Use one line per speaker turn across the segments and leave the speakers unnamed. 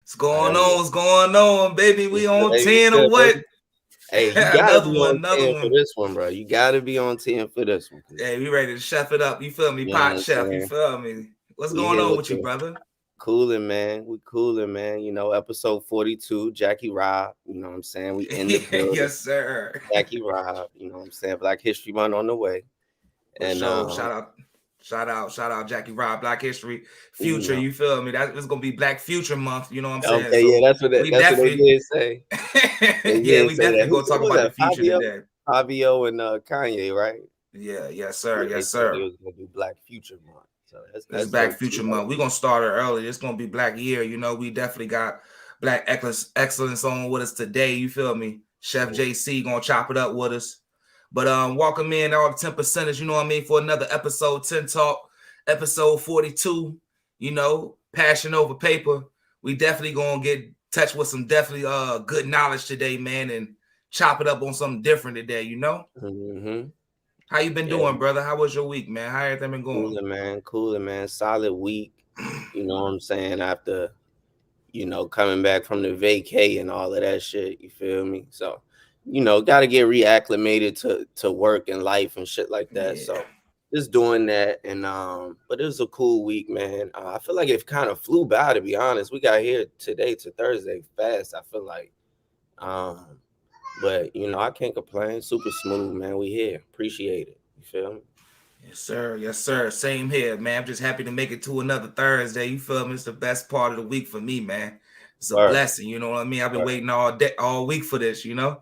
What's going on? What's going on, baby? We on 10 or what?
Hey, you gotta be on 10 for this one, bro. You gotta be on 10 for this one.
Hey, we ready to chef it up. You feel me? Pot chef, you feel me? What's going on with you, brother?
Cooling, man. We cooling, man. You know, episode 42, Jackie Rob. You know what I'm saying? We in the building.
Yes, sir.
Jackie Rob. You know what I'm saying? Black History Month on the way.
And shout out Jackie Rob, Black History Future. You feel me? It's gonna be Black Future Month. You know what I'm saying?
Okay, yeah, that's what they did say.
Yeah, we definitely gonna talk about the future today.
Fabio and Kanye, right?
Yeah, yes, sir. Yes, sir.
It was gonna be Black Future Month. So
that's Black Future Month. We're gonna start it early. It's gonna be Black Year. You know, we definitely got Black Excellence on with us today. You feel me? Chef Jaycee gonna chop it up with us. But welcome in all the 10%ers, you know what I mean, for another episode, TENTalk, episode 42, you know, passion over paper. We definitely gonna get touched with some definitely good knowledge today, man, and chop it up on something different today, you know?
Mm-hmm.
How you been doing, brother? How was your week, man? How everything been going?
Cooling, man. Solid week. You know what I'm saying? After, you know, coming back from the vacay and all of that shit, you feel me? So, you know, got to get reacclimated to work and life and shit like that. Yeah. So just doing that. And but it was a cool week, man. I feel like it kind of flew by, to be honest. We got here today to Thursday fast, I feel like. But, you know, I can't complain. Super smooth, man. We here. Appreciate it. You feel me?
Yes, sir. Yes, sir. Same here, man. I'm just happy to make it to another Thursday. You feel me? It's the best part of the week for me, man. It's a blessing. You know what I mean? I've been waiting all week for this, you know?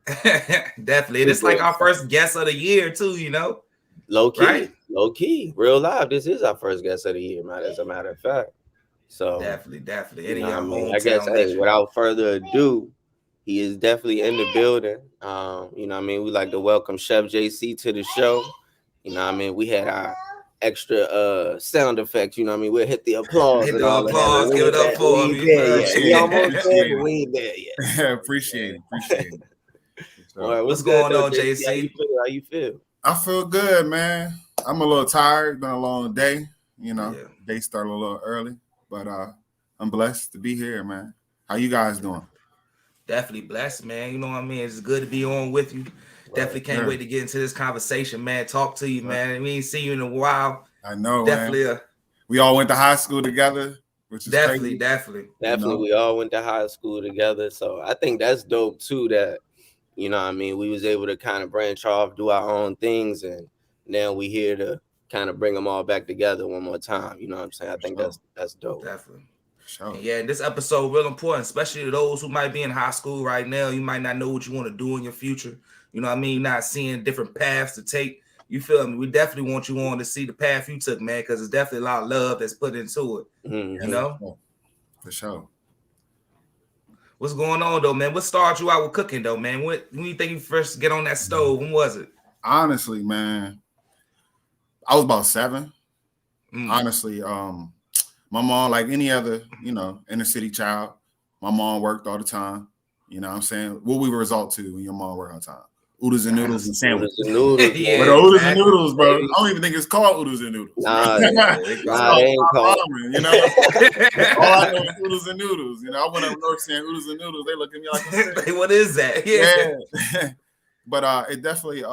Definitely. And it's like our first guest of the year, too, you know?
Low key. Right? Low key. Real live. This is our first guest of the year, man, as a matter of fact. So
definitely.
You know I guess, hey, without further ado, he is definitely in the building. You know what I mean? We like to welcome Chef Jaycee to the show. You know what I mean? We had our extra sound effects. You know what I mean? We'll hit the applause.
Hit the applause. Give it up for me.
We almost there, but we ain't there yet.
Appreciate it.
All right, what's going on,
Jaycee?
How you feel?
I feel good, man. I'm a little tired. Been a long day. You know, day started a little early, but I'm blessed to be here, man. How you guys doing?
Definitely blessed, man. You know what I mean? It's good to be on with you. Definitely can't wait to get into this conversation, man. Talk to you, man. We ain't seen you in a while.
I know,
definitely.
Man. We all went to high school together, which is
definitely.
You know? We all went to high school together. So I think that's dope too. That, you know what I mean, we was able to kind of branch off, do our own things, and now we here to kind of bring them all back together one more time. You know what I'm saying? I think that's dope.
Definitely. Sure. Yeah, and this episode real important, especially to those who might be in high school right now. You might not know what you want to do in your future. You know what I mean? Not seeing different paths to take. You feel me? We definitely want you on to see the path you took, man, because there's definitely a lot of love that's put into it.
Mm-hmm.
You know?
For sure.
What's going on, though, man? What started you out with cooking, though, man? When you think you first get on that stove? When was it?
Honestly, man, I was about 7. Honestly, my mom, like any other, you know, inner city child, my mom worked all the time. You know what I'm saying? What we result to when your mom worked all the time? Oodles and noodles and sandwiches.
Yeah,
but oodles and noodles, bro. I don't even think it's called oodles and noodles.
Nah, it's called
ramen, you know? All I know is oodles and noodles. You know, I went up north saying oodles and noodles. They look at me like,
what is that?
Yeah. But it definitely, I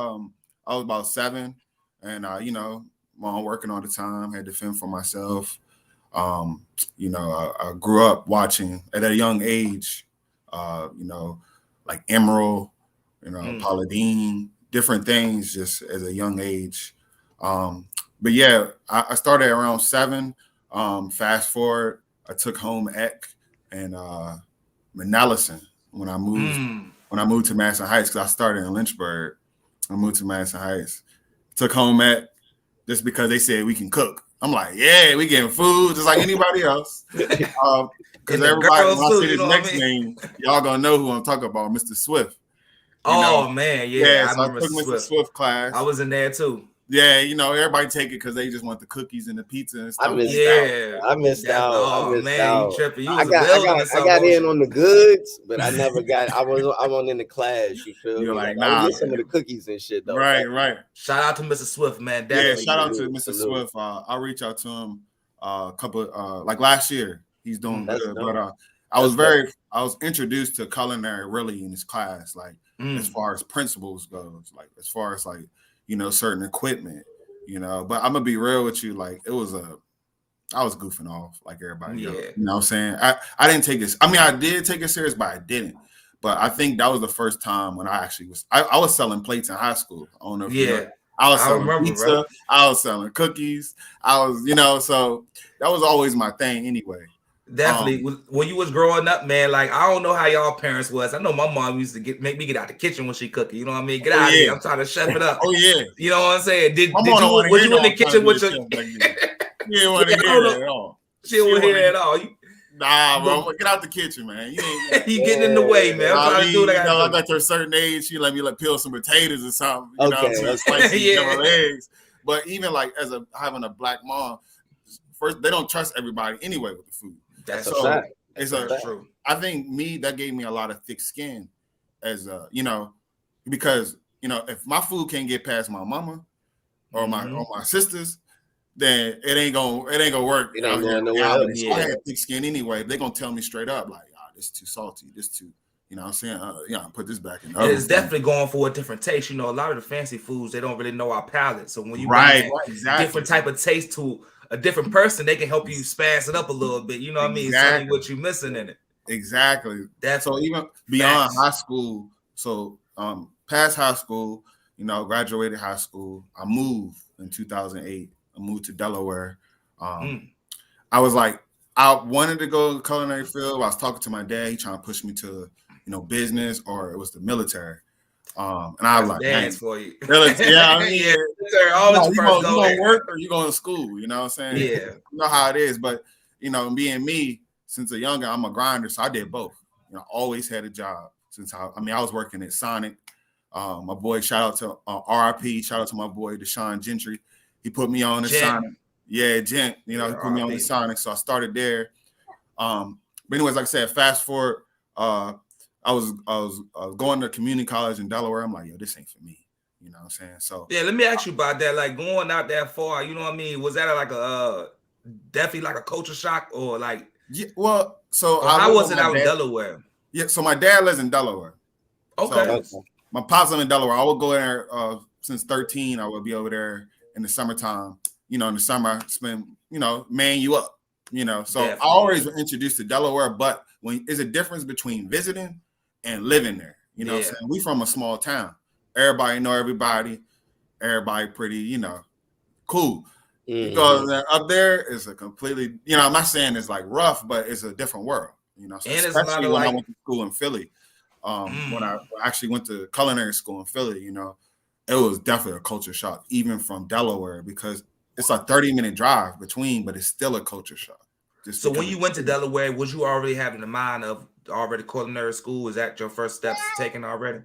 was about 7. And, you know, mom working all the time, had to fend for myself. You know, I grew up watching at a young age, you know, like Emerald, you know, Paula Deen, different things just as a young age. But yeah, I started around 7. Fast forward, I took home ec and Manellison when I moved to Madison Heights, because I started in Lynchburg. I moved to Madison Heights, took home ec just because they said we can cook. I'm like, yeah, we getting food just like anybody else. Because everybody, when I say this next name, y'all gonna know who I'm talking about, Mr. Swift.
Man, yeah.
So I took Mr. Swift class.
I was in there too.
Yeah, you know, everybody take it because they just want the cookies and the pizza and stuff.
I missed out.
Oh, man, you tripping. You
I got in on the goods, but I never got. I wasn't in the class. You feel
You're
me?
Like,
I get some of the cookies and shit though.
Right.
Shout out to Mr. Swift, man. Definitely.
Yeah, shout out to Mr. Swift. I'll reach out to him a couple like last year. He's doing
That's
good.
dope.
But I was introduced to culinary really in this class, like as far as principles goes, like as far as like, you know, certain equipment, you know. But I'm gonna be real with you, like I was goofing off like everybody else. You know what I'm saying? I didn't take this. I mean, I did take it serious, but I didn't. But I think that was the first time when I actually was. I was selling plates in high school. I don't know if you know. I was selling pizza. Bro. I was selling cookies. I was, you know, so that was always my thing anyway.
Definitely. When you was growing up, man, like I don't know how y'all parents was. I know my mom used to make me get out the kitchen when she cooking. You know what I mean? Get out of here. I'm trying to chef it up.
Oh yeah.
You know what I'm saying? Was you in the kitchen with your?
You didn't want to hear that at all.
She don't hear it at all.
Nah, bro, get out the kitchen, man. You
getting in the way, man. I'm trying to do what I gotta do.
I got to a certain age, she let me peel some potatoes or something. You know,
spicy
eggs. But even like having a black mom, first they don't trust everybody anyway with the food.
That's so
true. I think that gave me a lot of thick skin, as you know, because you know if my food can't get past my mama or my sisters, then it ain't gonna work.
It ain't going nowhere else.
I had thick skin anyway. They're gonna tell me straight up, like, this is too salty, this too, you know what I'm saying? Put this back in the oven.
It's definitely going for a different taste. You know, a lot of the fancy foods, they don't really know our palate. So when you
bring
different type of taste to a different person, they can help you spaz it up a little bit. You know what I mean? Tell you what you're missing in it.
Exactly. So even beyond high school, past high school, you know, graduated high school, I moved in 2008. I moved to Delaware. I was like, I wanted to go to the culinary field. I was talking to my dad. He trying to push me to, you know, business, or it was the military. And I was like,
dance for you.
Military, yeah, I mean,
you
going to work or you going to school? You know what I'm saying?
Yeah.
You know how it is. But, you know, being me, since a younger, I'm a grinder, so I did both. You know, always had a job since I was working at Sonic. My boy, shout out to RIP, shout out to my boy Deshaun Gentry. He put me on the Sonic. Yeah, Gent. You know, he put me on the Sonic. So I started there. But anyways, like I said, fast forward, I was going to community college in Delaware. I'm like, yo, this ain't for me. You know what I'm saying? So
yeah, let me ask you about that. Like going out that far, you know what I mean? Was that like a definitely like a culture shock or like?
Yeah, well, so
how was it out in Delaware?
Yeah, so my dad lives in Delaware.
Okay.
So my pops live in Delaware. I would go there since 13. I would be over there in the summertime. You know, in the summer, I spend, you know, man you up, you know. So definitely. I always was introduced to Delaware, but there's a difference between visiting and living there. You know what I'm saying? We from a small town. Everybody know everybody. Everybody pretty, you know, cool. Because up there is a completely, you know, I'm not saying it's like rough, but it's a different world. You know, so
and
especially when I went to school in Philly. When I actually went to culinary school in Philly, you know, it was definitely a culture shock, even from Delaware, because it's a 30-minute drive between, but it's still a culture shock.
So when you went to Delaware, was you already having the mind of already culinary school? Is that your first steps taken already?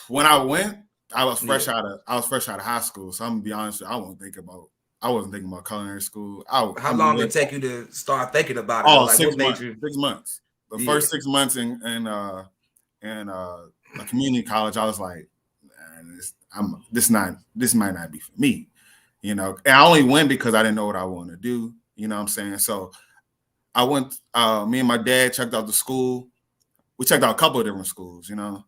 When I went, I was fresh out of high school. So I'm gonna be honest with you, I wasn't thinking about culinary school.
How long did it take you to start thinking about it?
Oh, like, 6 months. 6 months. The first 6 months in a community college, I was like, this might not be for me. You know, and I only went because I didn't know what I wanted to do. You know what I'm saying? So I went, me and my dad checked out the school. We checked out a couple of different schools, you know.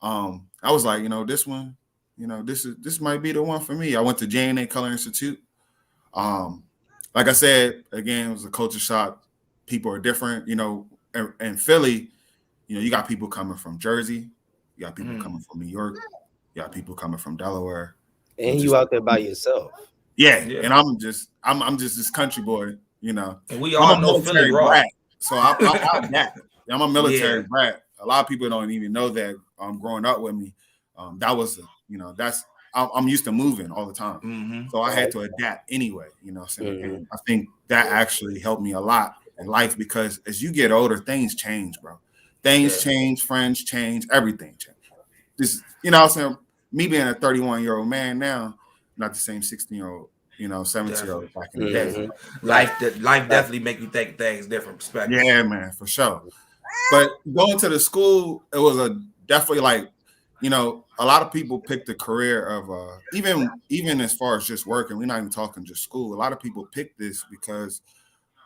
I was like, you know, this one, you know, this might be the one for me. I went to J&A Culinary Institute. Like I said, again, it was a culture shock. People are different, you know. In Philly, you know, you got people coming from Jersey, you got people coming from New York, you got people coming from Delaware.
And you out there by yourself.
Yeah, and I'm just this country boy, you know.
And we all know Philly raw.
So I'm a military brat. A lot of people don't even know that. Growing up with me, that was, you know, I'm used to moving all the time. So I had to adapt anyway, you know what I'm saying? And I think that actually helped me a lot in life, because as you get older, things change, bro. Things change, friends change, everything change. This, you know what I'm saying? Me being a 31-year-old man now, not the same 16-year-old, you know, 17-year-old back in the day.
Life definitely make you think things different perspective.
Yeah, man, for sure. But going to the school, it was definitely like, you know, a lot of people pick the career of even as far as just working. We're not even talking just school. A lot of people pick this because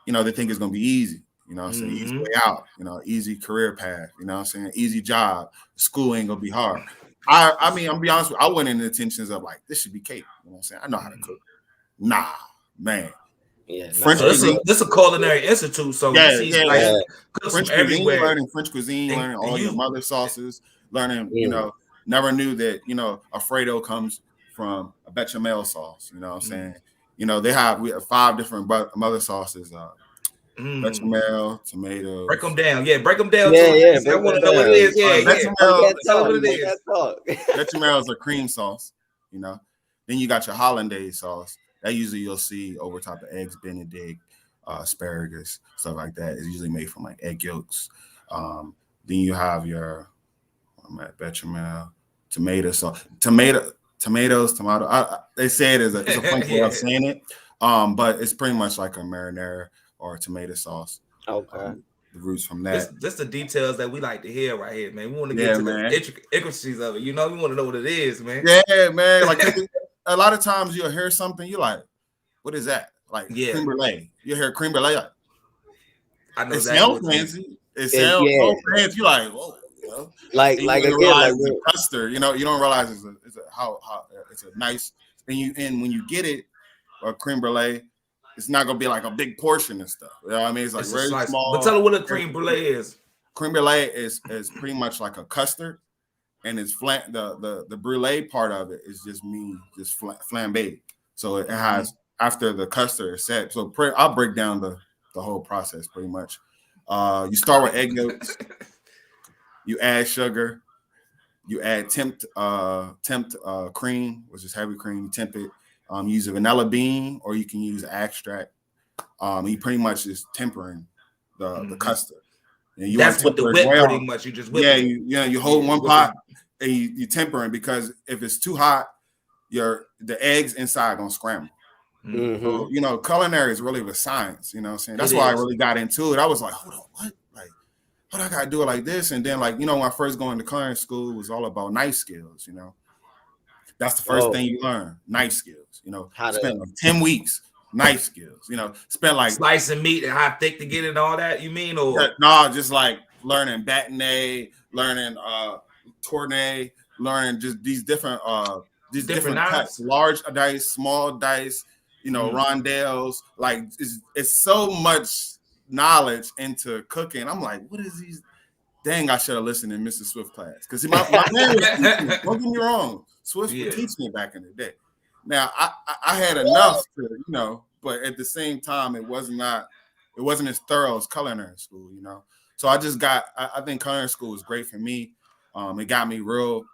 they think it's gonna be easy. You know what I'm saying? Easy way out, easy career path, you know what I'm saying? Easy job. School ain't gonna be hard. I mean, I'm be honest with you, I went in the intentions of like, this should be cake. You know what I'm saying? I know how to cook. Nah, man.
Yeah,
French cuisine. This is a culinary institute, so you see cooks
French
from
cuisine,
everywhere.
learning French cuisine, learning all your mother sauces, learning, never knew that, Alfredo comes from a bechamel sauce, you know what I'm saying? We have 5 different mother sauces, bechamel, tomatoes.
Break them down. Yeah, break them down.
Yeah,
I want to know what it is.
Bechamel is a cream sauce, Then you got your hollandaise sauce. That usually you'll see over top of eggs Benedict, asparagus, stuff like that. It's usually made from like egg yolks. Then you have your bechamel, tomato sauce, tomatoes. They say it's a funky way of saying it, but it's pretty much like a marinara or a tomato sauce.
Okay.
The roots from that.
Just the details that we like to hear right here, man. We want to get to the intricacies of it. We want to know what it is, man.
Yeah, man. Like a lot of times you'll hear something, you're like, what is that? Like creme brulee. You hear creme brulee, like,
I know
it sounds fancy. It sounds so fancy. You're like, whoa.
Like
custard. You don't realize it's a nice. And when you get it, or creme brulee, it's not gonna be like a big portion and stuff. You know what I mean? It's like very small.
But tell her what a creme brulee is.
Creme brulee is pretty much like a custard. And it's the brulee part of it is just flambé. So it has after the custard is set. So I'll break down the whole process pretty much. You start with egg yolks. You add sugar. You add temp cream, which is heavy cream. You temp it. Use a vanilla bean, or you can use extract. You pretty much is tempering the custard. And
that's what the whip pretty much. You just whip it.
You hold one pot. And you tempering, because if it's too hot, the eggs inside gonna scramble. So, culinary is really the science. You know what I'm saying? That's why I really got into it. I was like, hold on, what? Like, what I gotta do it like this? And then, like, when I first going to culinary school, it was all about knife skills. That's the first thing you learn, knife skills. Spend like 10 weeks, knife skills. Spend like
slicing meat and how thick to get it and all that. You mean, or
no, just like learning bâtonnet, learning tournée, learning just these different cuts, large dice, small dice, rondelles. Like it's so much knowledge into cooking. I'm like, what is these? Dang, I should have listened in Mr. Swift class, because my man was teaching me. Don't get me wrong, Swift was teaching me back in the day. Now I had enough to, but at the same time, it wasn't as thorough as culinary school, So I think culinary school was great for me. It got me real,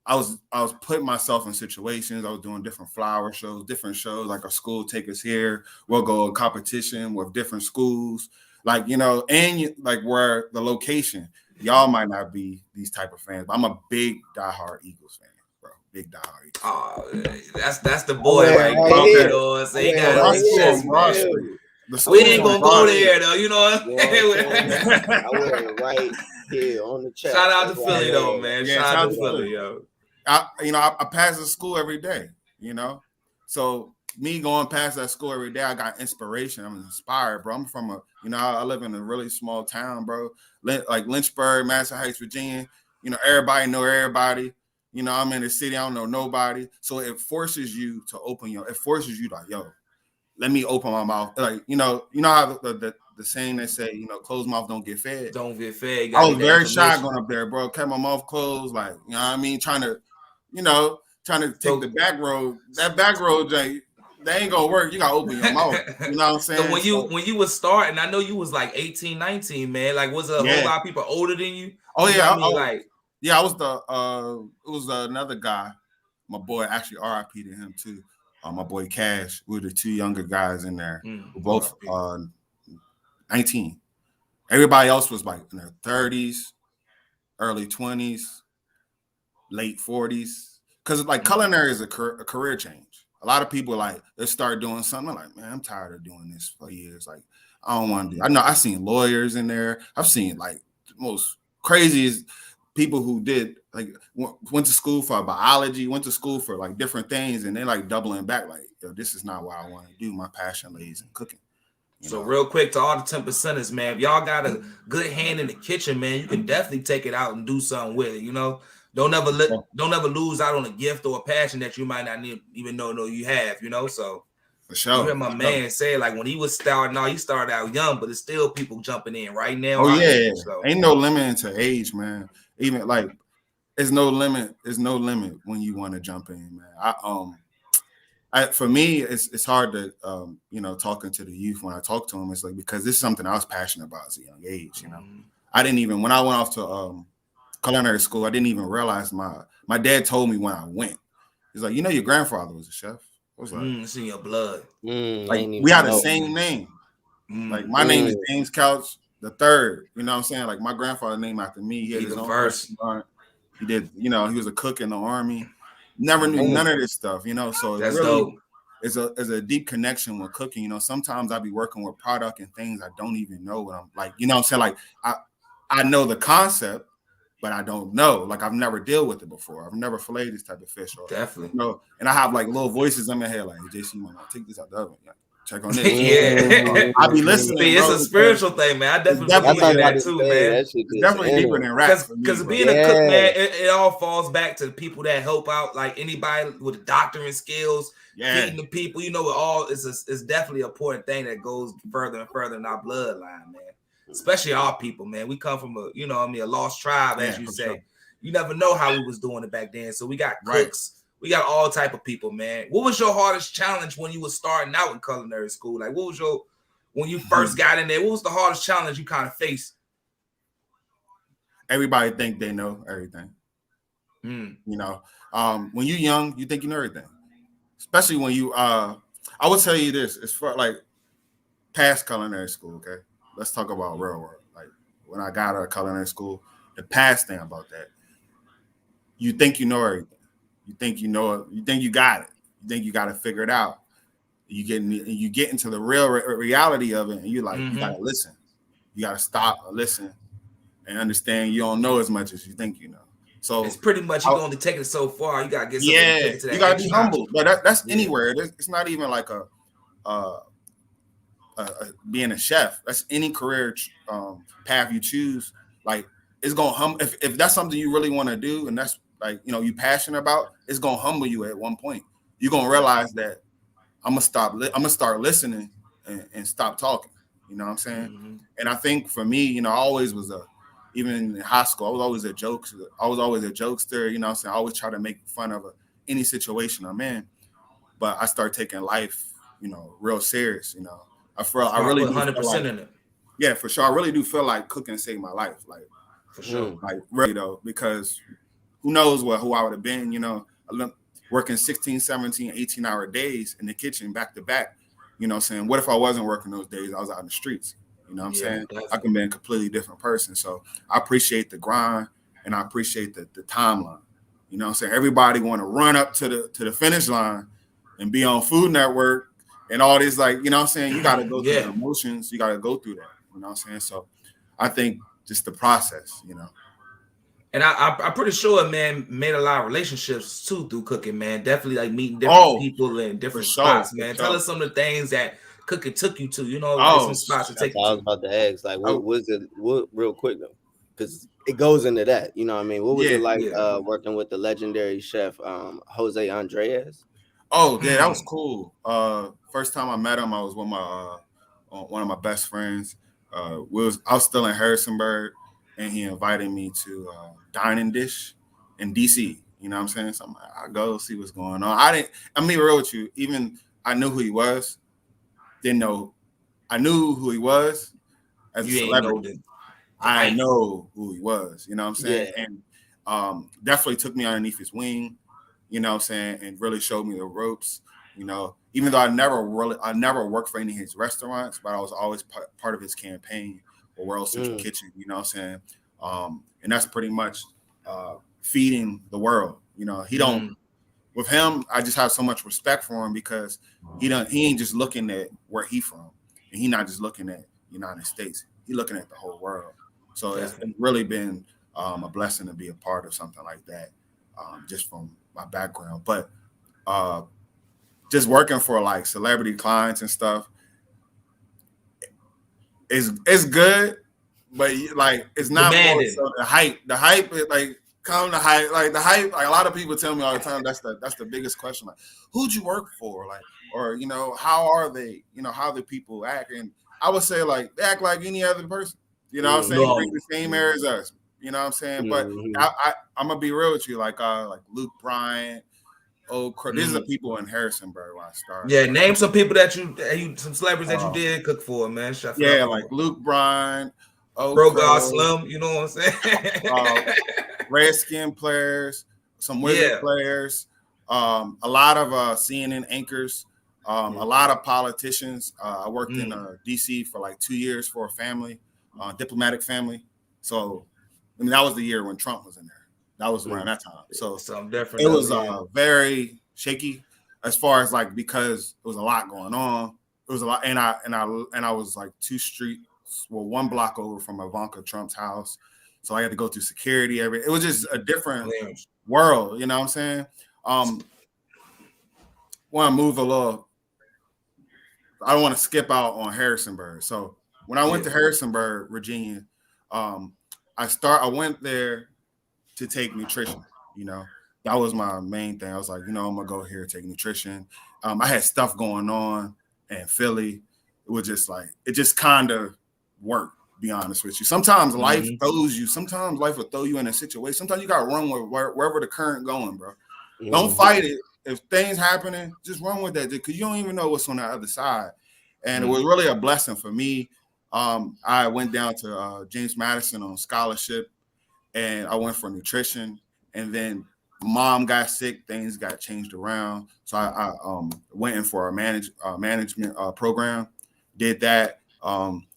I was putting myself in situations. I was doing different flower shows, different shows, like a school take us here. We'll go in competition with different schools, like, and like where the location. Y'all might not be these type of fans, but I'm a big diehard Eagles fan, bro. Big diehard Eagles.
Oh, that's the boy right there. So he got we ain't gonna go there though,
I went right here on the chat.
Shout out to Philly though, man. Shout out to Philly, yo.
I pass the school every day, So me going past that school every day, I got inspiration. I'm inspired, bro. I'm from I live in a really small town, bro. Like Lynchburg, Madison Heights, Virginia. Everybody know everybody. I'm in the city, I don't know nobody. So it forces you to it forces you like, yo, let me open my mouth. Like, how the saying they say, closed mouth don't get fed.
Don't get fed.
I was very shy going up there, bro. Kept my mouth closed, like, what I mean? Trying to take the back road. That back road, Jay, they ain't gonna work. You gotta open your mouth. You know what I'm saying?
So when you was starting, I know you was like 18, 19, man. Like, was a whole lot of people older than you?
Oh yeah,
I
was it was another guy, my boy, actually RIP to him too. My boy Cash. We were the 2 younger guys in there. We're both 19. Everybody else was like in their 30s, early 20s, late 40s. Because like culinary is a career change. A lot of people like they start doing something like, man, I'm tired of doing this for years. Like, I don't want to do. I know I've seen lawyers in there. I've seen like the most craziest people who did like went to school for biology, went to school for like different things, and they like doubling back. Like, yo, this is not what I want to do. My passion lays in cooking.
So real quick to all the 10%ers, man, if y'all got a good hand in the kitchen, man, you can definitely take it out and do something with it. You know, don't ever lose out on a gift or a passion that you might not even know you have. You know, so
for sure.
You hear my man say, like, when he was starting out, he started out young, but it's still people jumping in right now.
Oh yeah, ain't no limit to age, man. Even like, there's no limit. There's no limit when you want to jump in, man. For me, it's hard to talking to the youth when I talk to them. It's like, because this is something I was passionate about as a young age. You know, I didn't even, when I went off to culinary school, I didn't even realize my dad told me when I went. He's like, your grandfather was a chef. I was like,
it's in your blood.
Like, we had the same name. Like, my name is James Couch the third. You know what I'm saying? Like, my grandfather named after me. He had his own restaurant. He did. He was a cook in the Army. Never knew none of this stuff. So
that's
really
dope.
It's a deep connection with cooking. Sometimes I be working with product and things I don't even know what I'm like. You know what I'm saying? Like, I know the concept, but I don't know. Like, I've never dealt with it before. I've never filleted this type of fish.
Definitely.
And I have like little voices in my head, like, hey, Jaycee, man, take this out the oven. Check on this.
Yeah.
I be listening.
See, it's a spiritual thing, man. I definitely believe in that too, man.
It's definitely deeper than rap.
Because being a cook, man, it all falls back to the people that help out, like anybody with doctoring skills, feeding the people. It's definitely an important thing that goes further and further in our bloodline, man. Especially our people, man. We come from a lost tribe, as you say. Sure. You never know how we was doing it back then. So we got cooks. Right. We got all type of people, man. What was your hardest challenge when you were starting out in culinary school? Like, what was when you first got in there, what was the hardest challenge you kind of faced?
Everybody think they know everything. When you're young, you think you know everything. Especially when you, I will tell you this, it's for like past culinary school, okay? Let's talk about real world. Like, when I got out of culinary school, the past thing about that, you think you know everything. You think you know it. You think you got it. You think you got to figure it out. You get into the real reality of it, and you're like, you gotta listen. You gotta stop and listen and understand you don't know as much as you think you know. So
it's pretty much you're only taking it so far. You gotta get to that.
You gotta be humble. But that's anywhere. It's not even like being a chef. That's any career path you choose. Like, it's gonna humble. If that's something you really want to do, and that's like, you passionate about, it's gonna humble you at one point. You're gonna realize that I'm gonna start listening and stop talking. You know what I'm saying? And I think for me, I always was even in high school, I was always a jokester. You know what I'm saying? I always try to make fun of any situation I'm in. But I start taking life, real serious. I really
100% in it.
Yeah, for sure. I really do feel like cooking saved my life. Like,
for sure.
Like, really though, because who knows who I would have been, working 16, 17, 18-hour days in the kitchen back to back. You know what I'm saying? What if I wasn't working those days? I was out in the streets. You know what I'm saying? Definitely. I can be a completely different person. So I appreciate the grind, and I appreciate the timeline. You know what I'm saying? Everybody want to run up to the finish line and be on Food Network and all this, like, you know what I'm saying? You got to go through the emotions. You got to go through that. You know what I'm saying? So I think just the process,
And I'm pretty sure, man, made a lot of relationships too through cooking, man. Definitely like meeting different people in different spots, man. Tell us some of the things that cooking took you to, like some spots to take you to.
I was about to ask, like, what was it? What, real quick though, because it goes into that. You know what I mean? What was it like working with the legendary chef Jose Andres?
Oh, yeah, that was cool. First time I met him, I was with my one of my best friends. I was still in Harrisonburg. And he invited me to Dining Dish in DC. You know what I'm saying? So I go see what's going on. I'm being real with you. Even I knew who he was. I knew who he was as a celebrity. I know who he was. You know what I'm saying? Yeah. And definitely took me underneath his wing. You know what I'm saying? And really showed me the ropes. Even though I never worked for any of his restaurants, but I was always part of his campaign. Or World Central Kitchen, you know what I'm saying? And that's pretty much feeding the world. He don't, with him, I just have so much respect for him because he ain't just looking at where he from. And he not just looking at United States. He looking at the whole world. So it's really been a blessing to be a part of something like that, just from my background. But just working for like celebrity clients and stuff, it's good, but like it's not more
Demanding.
so the hype. The hype is like come the hype. Like the hype, like a lot of people tell me all the time that's the biggest question. Like, who'd you work for? Like, or how are they? How the people act? And I would say like they act like any other person. You know what I'm saying?
No.
Bring the same air as us. You know what I'm saying? But
Mhm.
I'm gonna be real with you, like Luke Bryan. These are the people in Harrisonburg when I started.
Yeah, name some people that you some celebrities that you did cook for, man. Chef
Yeah, like Luke Bryan,
BroGod Slim, you know what I'm saying?
Redskin players, some Wizard players, a lot of CNN anchors, a lot of politicians. I worked in DC for like 2 years for a family, diplomatic family. So, I mean, that was the year when Trump was in there. That was around that time. So
something different.
It was very shaky as far as like because it was a lot going on. It was a lot, and I was like 2 streets, well, 1 block over from Ivanka Trump's house. So I had to go through security. It was just a different world, you know what I'm saying? Want to move a little. I don't want to skip out on Harrisonburg. So when I went to Harrisonburg, Virginia, I went there to take nutrition. That was my main thing. I was like, I'm gonna go here take nutrition. I had stuff going on in Philly. It was just like it just kind of worked. Be honest with you. Sometimes life throws you. Sometimes life will throw you in a situation. Sometimes you gotta run with wherever the current going, bro. Don't fight it. If things happening, just run with that because you don't even know what's on the other side. And it was really a blessing for me. I went down to James Madison on scholarship, and I went for nutrition. And then mom got sick, things got changed around. So I went in for a management program, did that.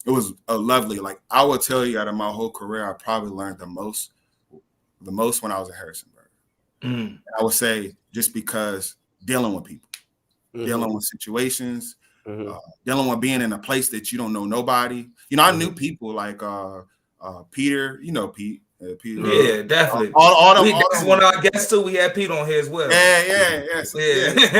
It was a lovely, like I will tell you out of my whole career, I probably learned the most when I was at Harrisonburg. I would say just because dealing with people, dealing with situations, dealing with being in a place that you don't know nobody. I knew people like Peter, Pete. Peter,
yeah, definitely. That's one of our guests too. We had Pete on here as well.
Yeah.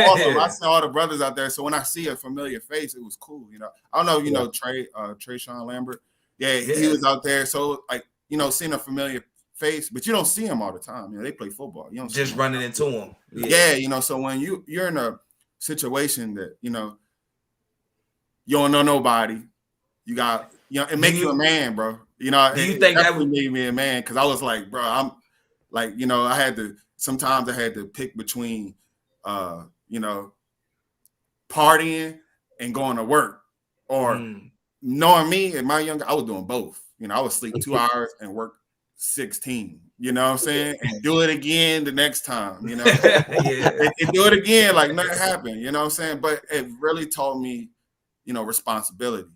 All of them. I see all the brothers out there. So when I see a familiar face, it was cool. I don't know. You know Trey Sean Lambert. Yeah, he was out there. So like seeing a familiar face, but you don't see him all the time. They play football. You don't
just running into him.
Yeah. So when you're in a situation that you don't know nobody, you got it makes you a man, bro. Do you think that would made me a man? Because I was like, bro, I'm like, I had to pick between, partying and going to work, or knowing me and my younger, I was doing both. I would sleep 2 hours and work 16. You know what I'm saying? And do it again the next time. And do it again like nothing happened. You know what I'm saying? But it really taught me, responsibility.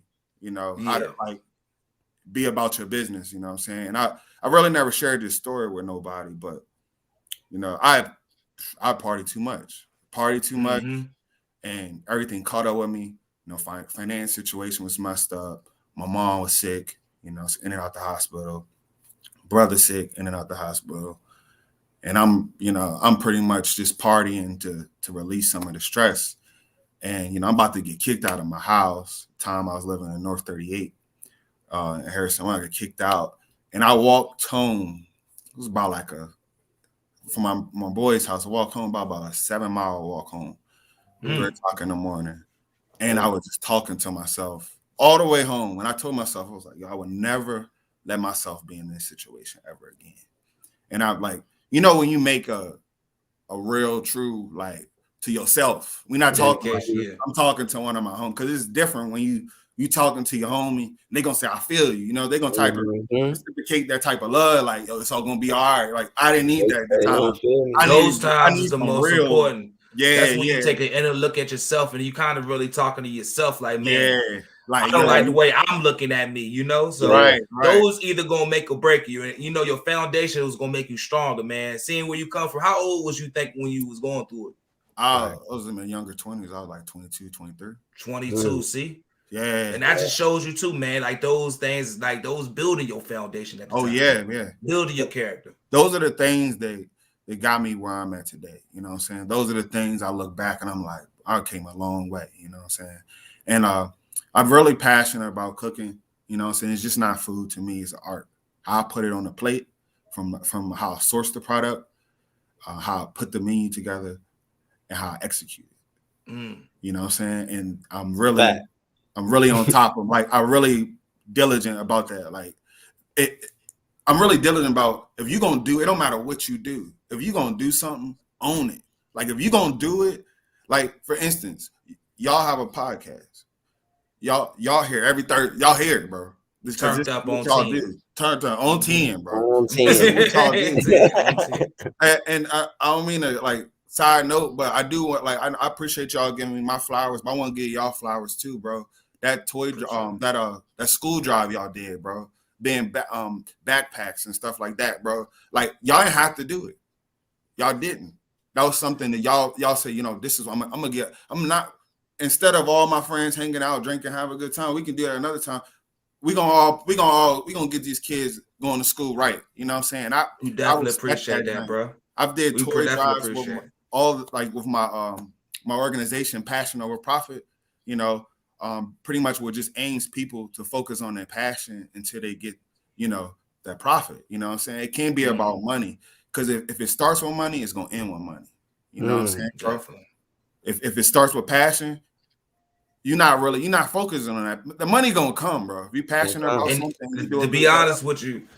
How to like be about your business, you know what I'm saying? And I really never shared this story with nobody, but I party too much, and everything caught up with me. Finance situation was messed up. My mom was sick, in and out the hospital. Brother sick, in and out the hospital. And I'm pretty much just partying to release some of the stress. And I'm about to get kicked out of my house. Time I was living in North 38. In Harrison, when I got kicked out, and I walked home. It was about from my boy's house. I walked home about a 7-mile walk home. 3:00 in the morning, and I was just talking to myself all the way home. And I told myself, I was like, I would never let myself be in this situation ever again. And I'm like, when you make a real, true to yourself. We're not talking. I'm talking to one of my homies because it's different when you talking to your homie, and they gonna say, I feel you. They're gonna type reciprocate that type of love, like, yo, it's all gonna be all right. Like, I didn't need that at the time.
Those times is the most important.
Yeah,
that's when you take an inner look at yourself, and you kind of really talking to yourself, like, man,
like,
I don't like the way I'm looking at me, So
right.
those either gonna make or break you, and your foundation was gonna make you stronger, man. Seeing where you come from. How old was you think when you was going through it?
I was in my younger 20s. I was like 22, 23.
22, see?
Yeah.
And that just shows you too, man. Like those things, like those building your foundation at the time.
Yeah.
Building your character.
Those are the things that got me where I'm at today. You know what I'm saying? Those are the things I look back and I'm like, I came a long way. You know what I'm saying? And I'm really passionate about cooking. You know what I'm saying? It's just not food to me. It's art. How I put it on the plate, from how I source the product, how I put the menu together, and how I execute it. You know what I'm saying? And I'm really on top of, like, I'm really diligent about that. Like, I'm really diligent about, if you're gonna do it, don't matter what you do. If you're gonna do something, own it. Like, if you're gonna do it, like, for instance, y'all have a podcast. Y'all hear every third, y'all hear it, bro. This
Turned up on
y'all
10.
do. Turned up on 10, bro.
On 10.
What y'all do.
Yeah.
And I don't mean to, like, side note, but I do want, like, I appreciate y'all giving me my flowers, but I want to give y'all flowers too, bro. That that school drive y'all did, bro. Being backpacks and stuff like that, bro. Like, y'all didn't have to do it. Y'all didn't. That was something that y'all say, you know, this is what I'm gonna get. I'm not, instead of all my friends hanging out, drinking, have a good time, we can do that another time. We gonna get these kids going to school right. You know what I'm saying?
We definitely appreciate that, bro.
I've did toy drives with my my organization, Passion Over Profit. You know, pretty much what just aims people to focus on their passion until they get, you know, that profit. You know what I'm saying? It can't be about money, because if it starts with money, it's gonna end with money. You know what I'm saying?
Definitely.
If it starts with passion, you're not focusing on that. The money gonna come, bro. If you're passionate about something,
to be honest with you,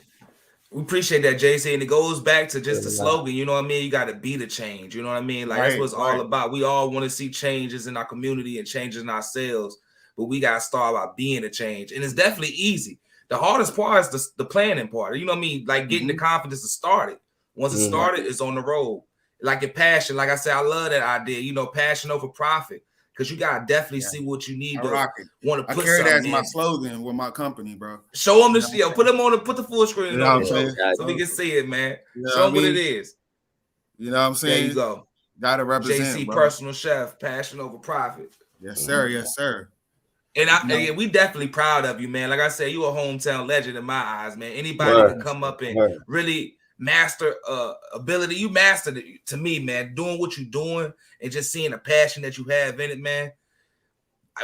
we appreciate that, Jaycee, and it goes back to just the slogan. You know what I mean? You got to be the change. You know what I mean? Like, that's what it's all about. We all want to see changes in our community and changes in ourselves, but we got to start by being a change. And it's definitely easy. The hardest part is the planning part. You know what I mean? Like, getting the confidence to start it. Once it started, it's on the road. Like your passion. Like I said, I love that idea. You know, passion over profit. Because you gotta definitely see what you need to want to put.
I carry that as my slogan with my company, bro.
Show them the yo, put them on put the full screen
you know
on so we can see it, man. Show them what it is.
You know what I'm saying?
There you go.
Gotta represent.
Jaycee, personal chef, passion over profit.
Yes, sir. Yes, sir.
And we definitely proud of you, man. Like I said, you a hometown legend in my eyes, man. Anybody can come up and really master ability. You mastered it, to me, man. Doing what you're doing and just seeing the passion that you have in it, man.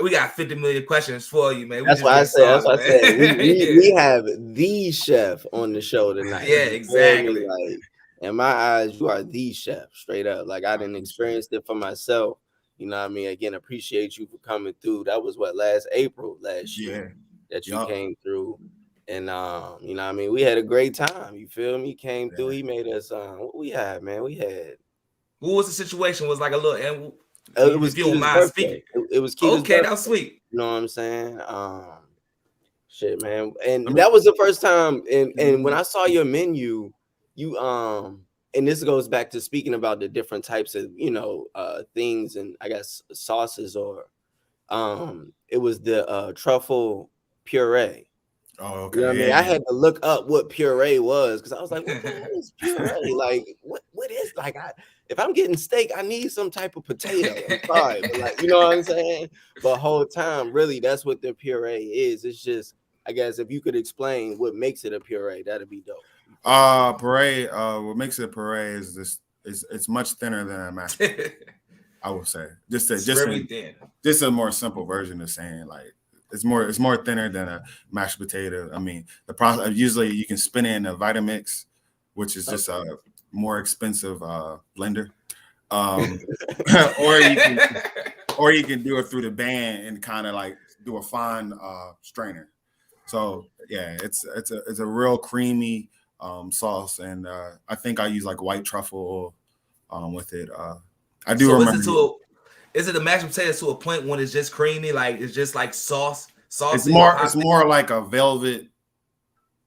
We got 50 million questions for you, man.
That's what I said. We have the chef on the show tonight.
Yeah, exactly.
Like, in my eyes, you are the chef, straight up. Like, I didn't experience it for myself. You know what I mean? Again, appreciate you for coming through. That was last April last year that you came through. And you know what I mean? We had a great time. You feel me? Came through. He made us what we had, man. We had,
what was the situation? Was like a little,
it was, if you don't mind speaking. It was Keita's birthday.
That was sweet.
You know what I'm saying? Shit, man. And that was the first time. And when I saw your menu, you and this goes back to speaking about the different types of, you know, things and I guess sauces, or it was the truffle puree.
Oh, okay.
You know what I mean? I had to look up what puree was, because I was like, what the hell is puree? Like, what is, like, if I'm getting steak, I need some type of potato. I'm sorry, but, like, you know what I'm saying? But whole time, really, that's what the puree is. It's just, I guess, if you could explain what makes it a puree, that'd be dope.
Puree, what makes it a puree is this, it's much thinner than a mashed potato, I would say. Just a more simple version of saying, like, it's more thinner than a mashed potato. I mean, the process, usually you can spin it in a Vitamix, which is just a more expensive blender, or you can do it through the band and kind of like do a fine strainer. So yeah, it's a real creamy sauce, and I think I use like white truffle with it. I do remember.
Is it a mashed potato to a point when it's just creamy, like it's just like sauce?
It's more like a velvet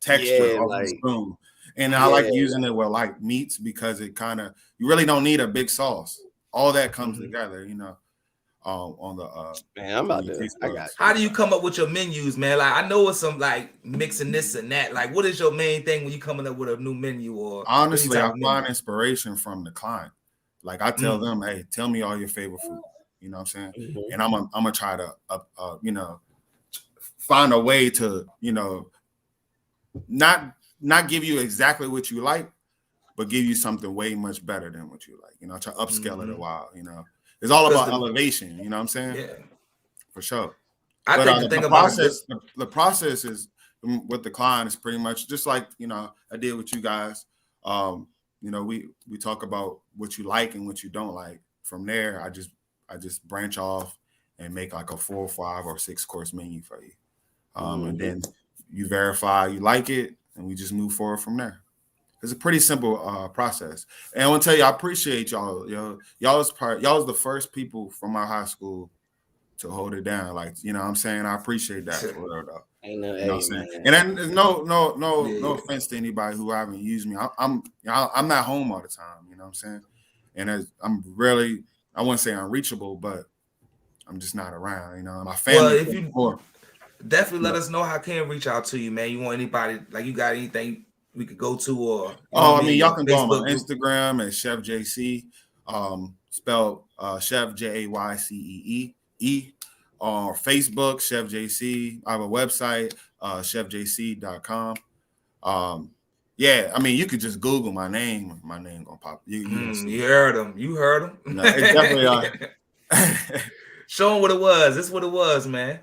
texture of the spoon. And I like using it with like meats, because it kind of, you really don't need a big sauce. All that comes together, you know. On the
man, I'm about to. I got you.
How do you come up with your menus, man? Like, I know it's some like mixing this and that. Like, what is your main thing when you coming up with a new menu? Or
honestly, I find inspiration from the client. Like, I tell them, hey, tell me all your favorite food. You know what I'm saying? And I'm gonna try to you know, find a way to, you know, not give you exactly what you like, but give you something way much better than what you like. You know, try to upscale it a while. You know, it's all about elevation. You know what I'm saying?
Yeah,
for sure.
I think the thing about
the process is with the client is pretty much just like, I did with you guys. We talk about what you like and what you don't like. From there, I just branch off and make like a 4, 5, or 6 course menu for you. And then you verify you like it, and we just move forward from there. It's a pretty simple process. And I want to tell you, I appreciate y'all. Y'all was the first people from my high school to hold it down. Like, what I'm saying? I appreciate that for real, though.
Ain't no,
what I'm saying? And then there's no offense to anybody who haven't used me. I'm not home all the time. You know what I'm saying? And I'm really, I wouldn't say unreachable, but I'm just not around. My family.
Well, if you definitely let us know how can reach out to you, man. You want anybody, like, you got anything we could go to, or
y'all can go on my Instagram at Chef Jaycee, spelled Chef Jaycee, or Facebook Chef Jaycee. I have a website, chefjaycee.com. You could just Google my name. My name gonna pop. You
heard him. You heard him.
No, it definitely.
Show them what it was. This is what it was, man.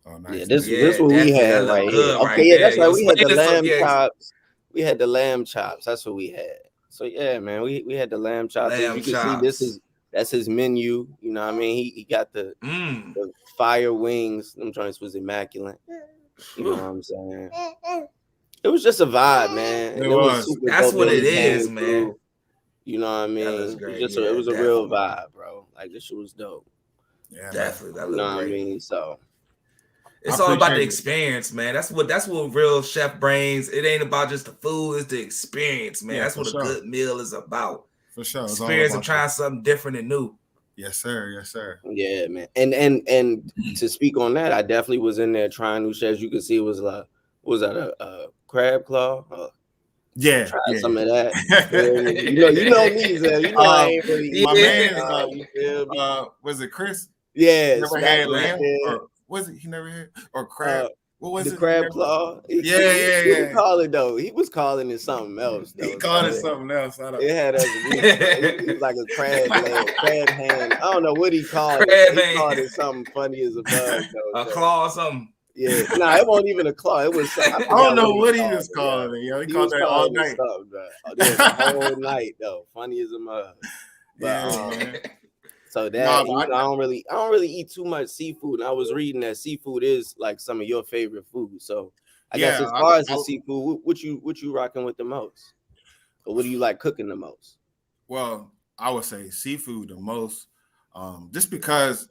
Oh, nice. Yeah, this what we had right here. Okay, that's right. We had the lamb chops. We had the lamb chops. That's what we had. So yeah, man, we had the lamb chops. You can see that's his menu. You know what I mean? He got the fire wings. Them joints was immaculate. You know what I'm saying? It was just a vibe, man.
It was.
That's what it is, man.
You know what I mean? It was a real vibe, bro. Like, this shit was dope.
Yeah, definitely. That
you know what I mean? So
it's all about the experience, man. That's what real chef brains. It ain't about just the food, it's the experience, man. That's what a good meal is about.
For sure.
Experience of trying something different and new.
Yes, sir. Yes, sir.
Yeah, man. And to speak on that, I definitely was in there trying new chefs. You could see it was like, what was that, a crab claw?
Try
some of that. you know me, Zell. You know I ain't really.
My man, was it Chris?
Yeah.
Never had lamb? Or was it? He never had? Or crab? What was
the crab claw?
Yeah.
He didn't call it though. He was calling it something else. Though.
He called it something else.
It had it was like a crab leg, crab hand. I don't know what he called
it.
He called it something funny as a bug.
A claw or something.
Yeah, it wasn't even a claw. It was.
I don't know what he was calling it. He called that all night.
The whole night though. Funny as a mug. So that I don't really eat too much seafood. And I was reading that seafood is like some of your favorite food. So I guess as far as the seafood, what you rocking with the most? Or what do you like cooking the most?
Well, I would say seafood the most, just because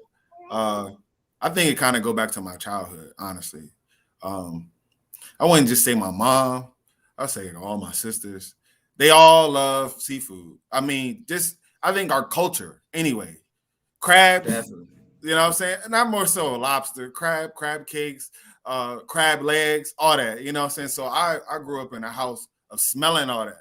I think it kind of go back to my childhood, honestly. I wouldn't just say my mom. I'll say all my sisters. They all love seafood. I mean, I think our culture, anyway. Crab, definitely. You know what I'm saying? Not more so lobster, crab cakes, crab legs, all that. You know what I'm saying? So I grew up in a house of smelling all that.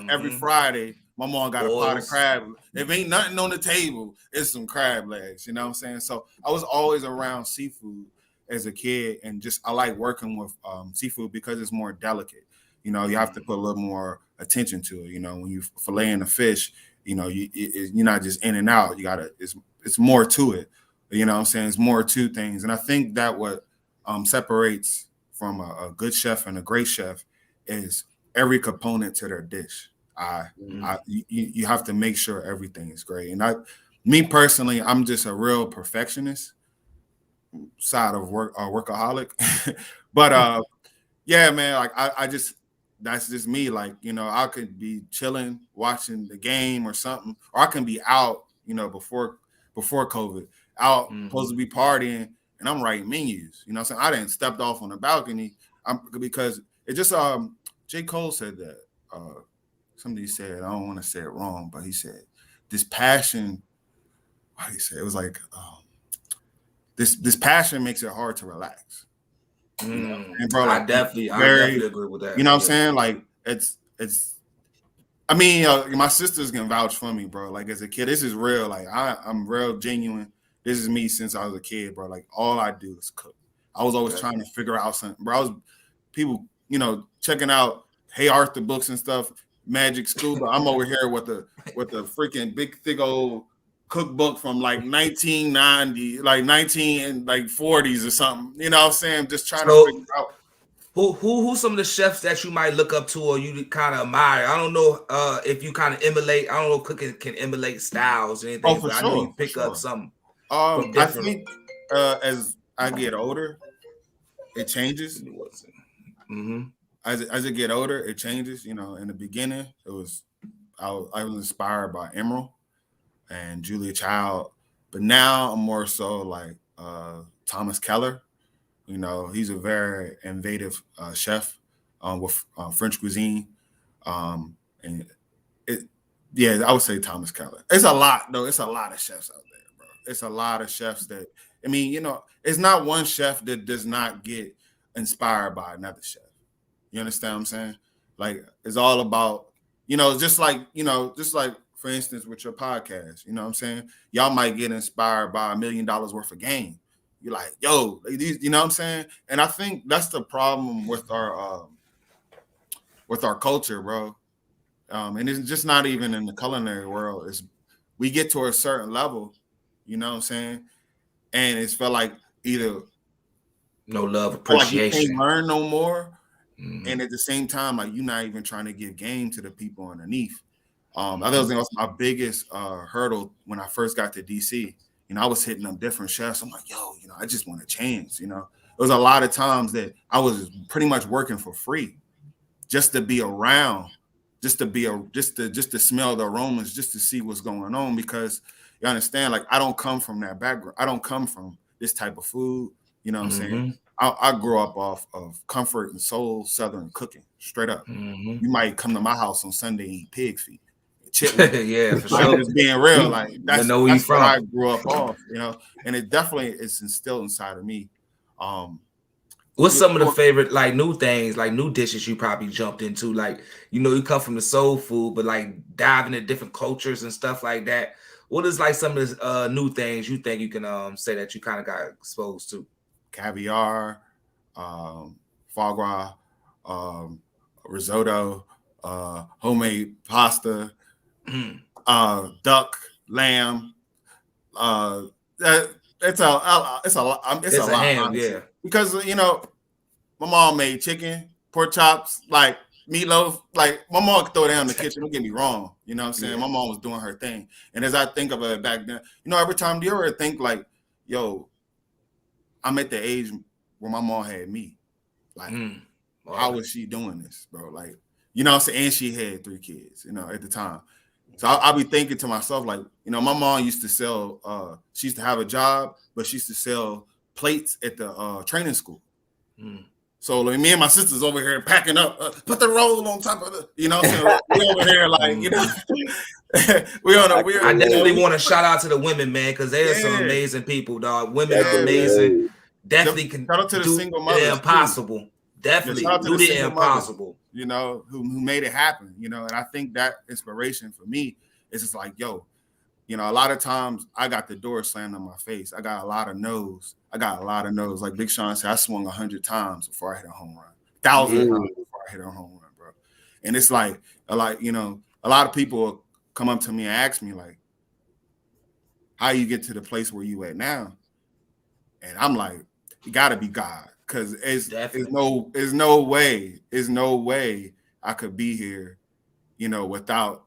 Every Friday, my mom got a pot of crab. If ain't nothing on the table, it's some crab legs. You know what I'm saying? So I was always around seafood as a kid, and I like working with seafood because it's more delicate. You have to put a little more attention to it. When you filleting a fish, you're not just in and out. You gotta. It's more to it. You know what I'm saying? It's more to things, and I think that what separates from a good chef and a great chef is every component to their dish. You have to make sure everything is great. And me personally, I'm just a real perfectionist side of workaholic. But yeah, man, like I just, that's just me. Like, I could be chilling, watching the game or something, or I can be out, before COVID, out supposed to be partying, and I'm writing menus. You know what I'm saying? I didn't stepped off on the balcony because it just J. Cole said that. Somebody said, I don't want to say it wrong, but he said this passion. What did he say? It was like this passion makes it hard to relax. And bro, like,
I definitely agree with that.
You know what I'm saying? Like it's. I mean, my sisters can vouch for me, bro. Like as a kid, this is real. Like I'm real genuine. This is me since I was a kid, bro. Like all I do is cook. I was always trying to figure out something, bro. I was people, checking out Hey Arthur books and stuff, Magic Scuba. I'm over here with the freaking big thick old cookbook from like 1990, like 1940s or something. You know what I'm saying? Just trying to figure out.
Who's some of the chefs that you might look up to or you kind of admire? I don't know if you kind of emulate. I don't know if cooking can emulate styles or anything, but I know you pick up something.
I think as I get older, it changes.
Mm-hmm.
As it get older, it changes. You know, in the beginning, I was inspired by Emerald and Julia Child, but now I'm more so like Thomas Keller. You know, he's a very innovative chef with French cuisine, and I would say Thomas Keller. It's a lot though. It's a lot of chefs out there, bro. It's a lot of chefs that, I mean, you know, it's not one chef that does not get inspired by another chef. You understand what I'm saying? Like, it's all about, you know, just like for instance with your podcast, you know what I'm saying? Y'all might get inspired by $1 million worth of game. You're like, yo, you know what I'm saying? And I think that's the problem with our culture, bro. And it's just not even in the culinary world. It's we get to a certain level, you know what I'm saying? And it's felt like either
no love, appreciation.
Like you can't learn no more. Mm-hmm. And at the same time, like you're not even trying to give game to the people underneath. I think that was my biggest hurdle when I first got to DC. You know, I was hitting up different chefs. I'm like, yo, you know, I just want to change. You know, there was a lot of times that I was pretty much working for free just to be around, just to smell the aromas, just to see what's going on. Because you understand, like, I don't come from that background. I don't come from this type of food. You know what I'm saying? I grew up off of comfort and soul Southern cooking, straight up. You might come to my house on Sunday and eat pig feet.
Yeah, for sure.
Just being real, like that's what I grew up off, you know, and it definitely is instilled inside of me.
What's some of the favorite, like, new things, like new dishes you probably jumped into? Like, you know, you come from the soul food, but like diving into different cultures and stuff like that. What is like some of the new things you think you can say that you kind of got exposed to?
Caviar, foie gras, risotto, homemade pasta. Duck, lamb, it's a lot.
Ham, yeah.
Because you know, my mom made chicken, pork chops, like meatloaf. Like my mom could throw it down in the kitchen. Don't get me wrong. You know what I'm saying? Yeah. My mom was doing her thing. And as I think of it back then, you know, every time do you ever think like, yo, I'm at the age where my mom had me. Like, how was she doing this, bro? Like, you know what I'm saying? And she had 3 kids, you know, at the time. So I'll be thinking to myself, like, you know, my mom used to sell, she used to have a job, but she used to sell plates at the training school. So like, me and my sisters over here packing up, put the roll on top of the, you know, so we over here like, you know, I
definitely want to shout out to the women, man, because they are some amazing people, dog. Women are amazing. Definitely can
shout out to the single mothers,
the impossible. Definitely do the impossible.
You know, who made it happen, you know, and I think that inspiration for me is just like, yo, you know, a lot of times I got the door slammed on my face. I got a lot of no's. Like Big Sean said, I swung 100 times before I hit a home run. 1,000 times before I hit a home run, bro. And it's like, you know, a lot of people come up to me and ask me, like, how you get to the place where you at now? And I'm like, you gotta be God. Because there's no way I could be here, you know, without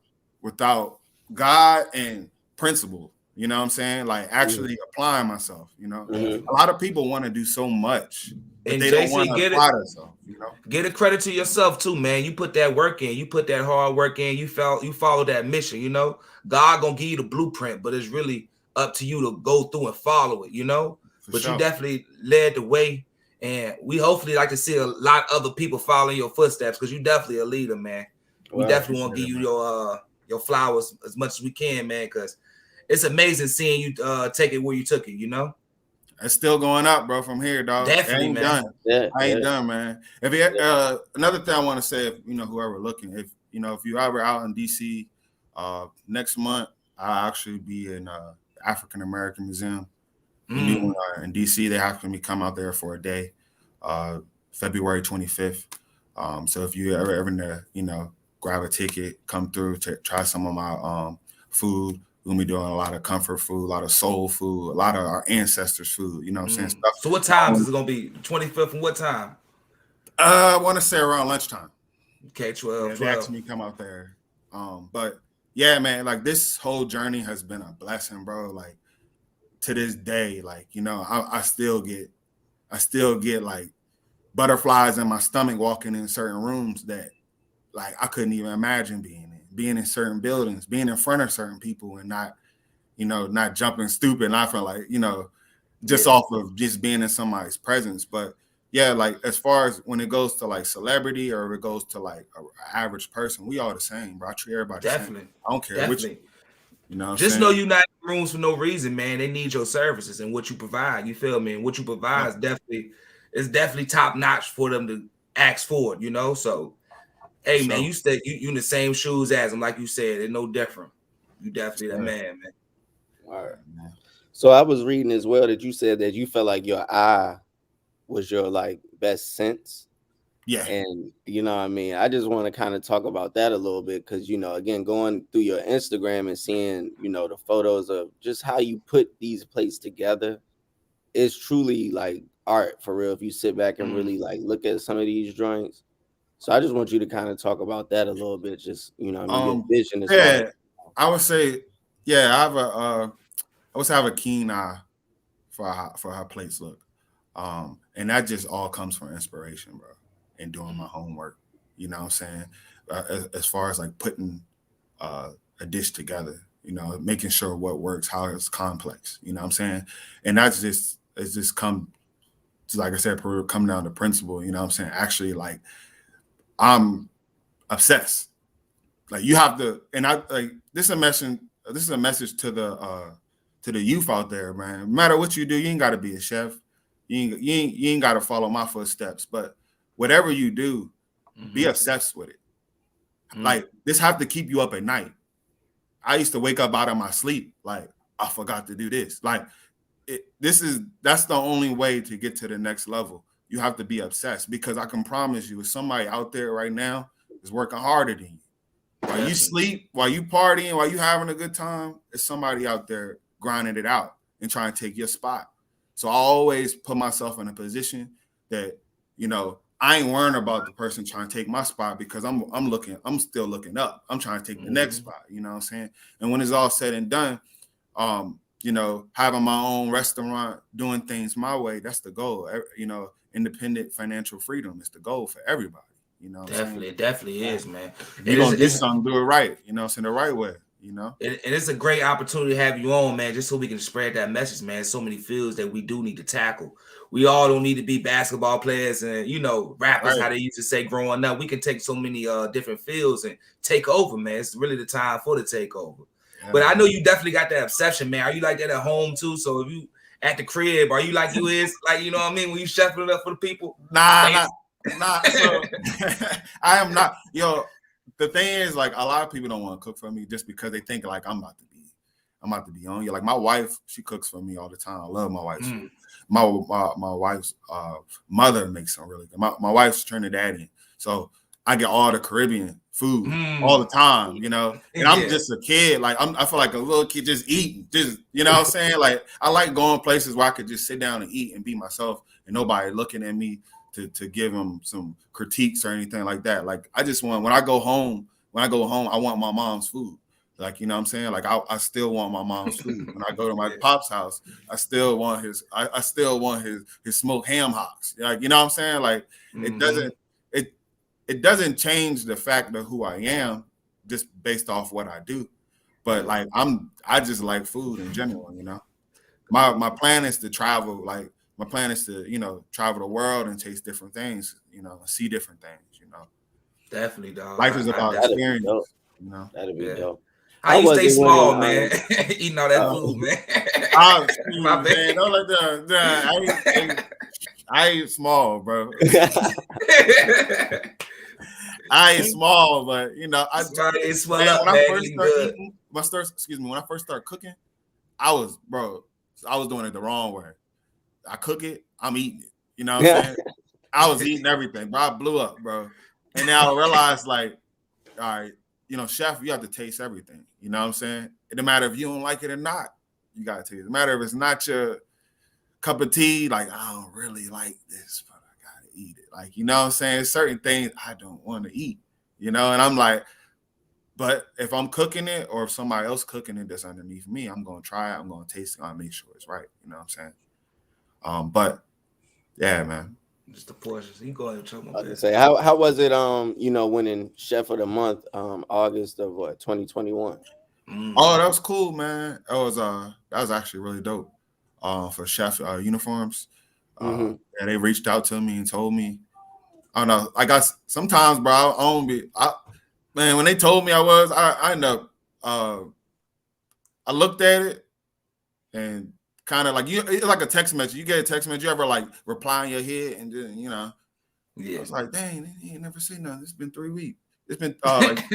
God and principle. You know what I'm saying? Like actually applying myself. You know, a lot of people want to do so much, but they don't want to apply themselves. You know,
get a credit to yourself too, man. You put that work in, you put that hard work in. You follow that mission. You know, God gonna give you the blueprint, but it's really up to you to go through and follow it. You know, you definitely led the way. And we hopefully like to see a lot of other people following your footsteps because you definitely a leader, man. We definitely want to give you your flowers as much as we can, man, because it's amazing seeing you take it where you took it, you know?
It's still going up, bro, from here, dog.
Definitely, man.
I ain't done, man. If you, another thing I want to say, if you know, whoever looking, if you ever out in DC, next month I'll actually be in African American Museum. In DC, they have me come out there for a day, February 25th. So if you ever you know, grab a ticket, come through to try some of my food, We're gonna be doing a lot of comfort food, a lot of soul food, a lot of our ancestors' food. You know what I'm saying? Stuff.
So what times is it gonna be? 25th and what time?
I want to say around lunchtime.
Okay, 12.
They asked me to come out there. But yeah, man, like this whole journey has been a blessing, bro. Like to this day, like, you know, I still get like butterflies in my stomach walking in certain rooms that like I couldn't even imagine being in certain buildings, being in front of certain people and not, you know, not jumping stupid. And I feel like, you know, just off of just being in somebody's presence. But yeah, like as far as when it goes to like celebrity or it goes to like an average person, we all the same, bro. I treat everybody the same. I don't care which, you know.
Just know you're not in rooms for no reason, man. They need your services and what you provide. You feel me? And what you provide is definitely top notch for them to ask for it. You know, so hey, man, you in the same shoes as them, like you said. They're no different. You definitely that man.
All right, man. So I was reading as well that you said that you felt like your eye was your like best sense.
Yeah.
And you know what I mean? I just want to kind of talk about that a little bit because, you know, again, going through your Instagram and seeing, you know, the photos of just how you put these plates together is truly like art for real. If you sit back and really like look at some of these drawings. So I just want you to kind of talk about that a little bit. Just, you know, I mean, your vision is
I would say, yeah, I would say I have a keen eye for how plates look. And that just all comes from inspiration, bro, and doing my homework, you know what I'm saying? As far as like putting a dish together, you know, making sure what works, how it's complex, you know what I'm saying? And it's just come to, like I said, come down to principle, you know what I'm saying? Actually, like, I'm obsessed. Like you have to, and I like this is a message to the youth out there, man. No matter what you do, you ain't got to be a chef. You ain't got to follow my footsteps. But whatever you do, be obsessed with it. Like this have to keep you up at night. I used to wake up out of my sleep like I forgot to do this. Like that's the only way to get to the next level. You have to be obsessed because I can promise you, if somebody out there right now is working harder than you, while you sleep, while you partying, while you having a good time, there's somebody out there grinding it out and trying to take your spot. So I always put myself in a position that, you know, I ain't worrying about the person trying to take my spot because I'm still looking up. I'm trying to take the next spot, you know what I'm saying? And when it's all said and done, you know, having my own restaurant, doing things my way, that's the goal. You know, independent financial freedom is the goal for everybody. You know,
it definitely is, man.
You're gonna do something, do it right. You know, it's in the right way. You know,
and it's a great opportunity to have you on, man, just so we can spread that message, man. So many fields that we do need to tackle. We all don't need to be basketball players and, you know, rappers, how they used to say growing up. We can take so many different fields and take over, man. It's really the time for the takeover. Yeah, but I know you definitely got that obsession, man. Are you like that at home too? So if you at the crib, are you like you is, like, you know what I mean, when you chefing it up for the people?
Nah. So I am not. Yo, the thing is, like, a lot of people don't want to cook for me just because they think like I'm about to be on you. Like my wife, she cooks for me all the time. I love my wife's food. My wife's mother makes some really good. My wife's Trinidadian, so I get all the Caribbean food all the time, you know. And I'm just a kid. Like I feel like a little kid just eating, just, you know what I'm saying? Like I like going places where I could just sit down and eat and be myself and nobody looking at me to give them some critiques or anything like that. Like I just want, when I go home, I want my mom's food. Like, you know what I'm saying? Like I still want my mom's food. When I go to my pop's house, I still want his smoked ham hocks. Like, you know what I'm saying? Like it doesn't change the fact of who I am just based off what I do. But like I just like food in general, you know. My plan is to travel, like my plan is to, you know, travel the world and taste different things, you know, see different things, you know.
Definitely, dog.
Life is about experience, you know.
That'd be dope.
How you stay small, man? Eating all that food, man.
Man, I ain't small, bro. I ain't small, but you know, when I first started cooking, I was doing it the wrong way. I cook it, I'm eating it. You know what I'm saying? I was eating everything, bro. I blew up, bro. And now I realized, like, all right, you know, chef, you have to taste everything. You know what I'm saying? It don't matter if you don't like it or not. You gotta taste it. It matter if it's not your cup of tea. Like, I don't really like this, but I gotta eat it. Like, you know what I'm saying? Certain things I don't want to eat. You know, and I'm like, but if I'm cooking it or if somebody else cooking it that's underneath me, I'm gonna try it. I'm gonna taste it. I'm gonna make sure it's right. You know what I'm saying? But yeah, man.
Just the portions. You go ahead and choke my
I was gonna say, how was it? Winning Chef of the Month, August of 2021.
Oh, that was cool, man. That was actually really dope. For chef uniforms, yeah, they reached out to me and told me. I don't know. I got sometimes, bro. I don't be. Man, when they told me I ended up. I looked at it and kind of like it's like a text message. You get a text message, you ever like reply in your head and then I was like, dang, he ain't never seen nothing. It's been 3 weeks. It's been like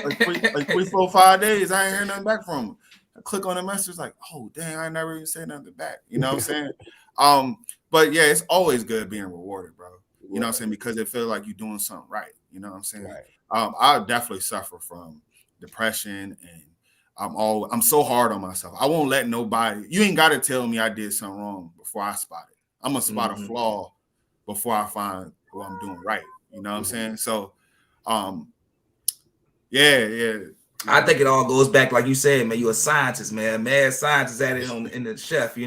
3, 4, 5 days. I ain't heard nothing back from him. I click on the message, like, oh dang, I never even said nothing back. You know what I'm saying? But yeah, it's always good being rewarded, bro. You know what I'm saying? Because it feels like you're doing something right. You know what I'm saying? Right. I definitely suffer from depression and I'm so hard on myself. I won't let nobody. You ain't got to tell me I did something wrong before I spot it. I'm gonna spot a flaw before I find what I'm doing right. You know what I'm saying? So, yeah.
I think it all goes back, like you said, man. You're a scientist, man. Mad scientist at it in the chef,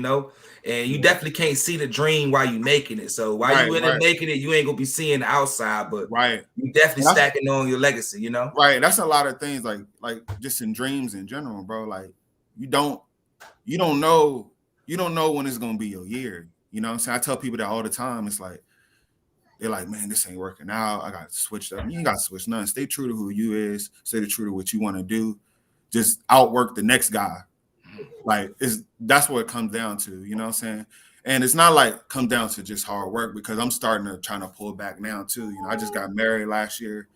and you definitely can't see the dream while you making it. So while you in it making it, you ain't gonna be seeing the outside, but you definitely stacking on your legacy,
Right. That's a lot of things, like just in dreams in general, bro. Like you don't know when it's gonna be your year. You know what I'm saying? I tell people that all the time. It's like they're like, man, this ain't working out. I got to switch up. You ain't got to switch nothing. Stay true to who you is. Stay true to what you want to do. Just outwork the next guy. Like that's what it comes down to. You know what I'm saying? And it's not like come down to just hard work because I'm starting to trying to pull back now too. I just got married last year.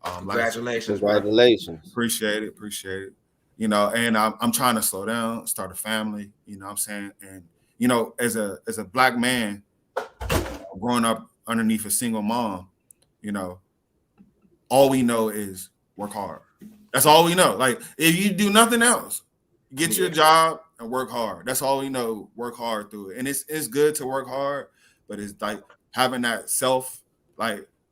Congratulations!
Congratulations!
Appreciate it. And I'm trying to slow down, start a family. You know what I'm saying? And as a black man growing up underneath a single mom, all we know is work hard. That's all we know. Like if you do nothing else, get your job and work hard. That's all we know. Work hard through it. And it's good to work hard, but it's like having that self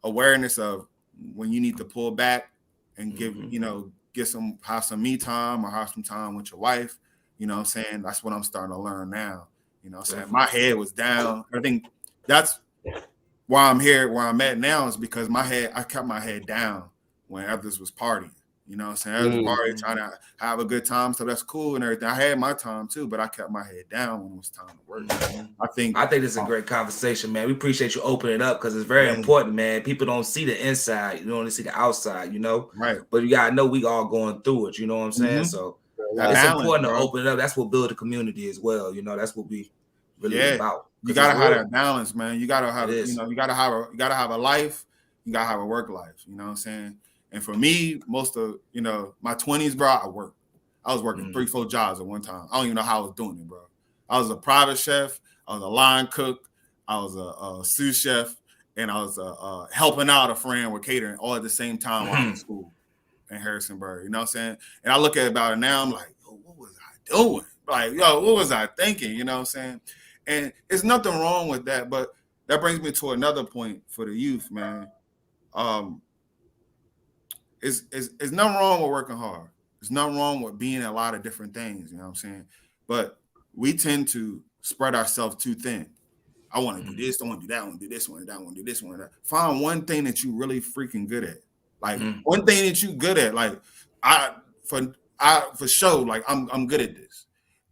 awareness of when you need to pull back and have some me time or have some time with your wife. You know what I'm saying? That's what I'm starting to learn now. You know what I'm saying? My head was down. I think that's why I'm here, where I'm at now, is because I kept my head down when others was partying. You know what I'm saying? I was partying, trying to have a good time, so that's cool and everything. I had my time too, but I kept my head down when it was time to work. I think
this is a great conversation, man. We appreciate you opening it up because it's very important, man. People don't see the inside, you only see the outside,
Right.
But you gotta know we all going through it, you know what I'm saying? So it's important to open it up. That's what build a community as well. That's what we really about.
You gotta have that balance, man. You gotta have, you gotta have a life. You gotta have a work life. You know what I'm saying? And for me, most of my 20s, bro, I was working 3-4 jobs at one time. I don't even know how I was doing it, bro. I was a private chef. I was a line cook. I was a sous chef, and I was helping out a friend with catering all at the same time while I was in school in Harrisonburg. You know what I'm saying? And I look at about it now. I'm like, what was I doing? Like, what was I thinking? You know what I'm saying? And there's nothing wrong with that, but that brings me to another point for the youth, man. It's nothing wrong with working hard. There's nothing wrong with being a lot of different things, you know what I'm saying? But we tend to spread ourselves too thin. I want to do this, I want to do that, I want to do this one, that, I want to do this one, that. Find one thing that you really freaking good at. Like one thing that you good at. Like for sure, like I'm good at this.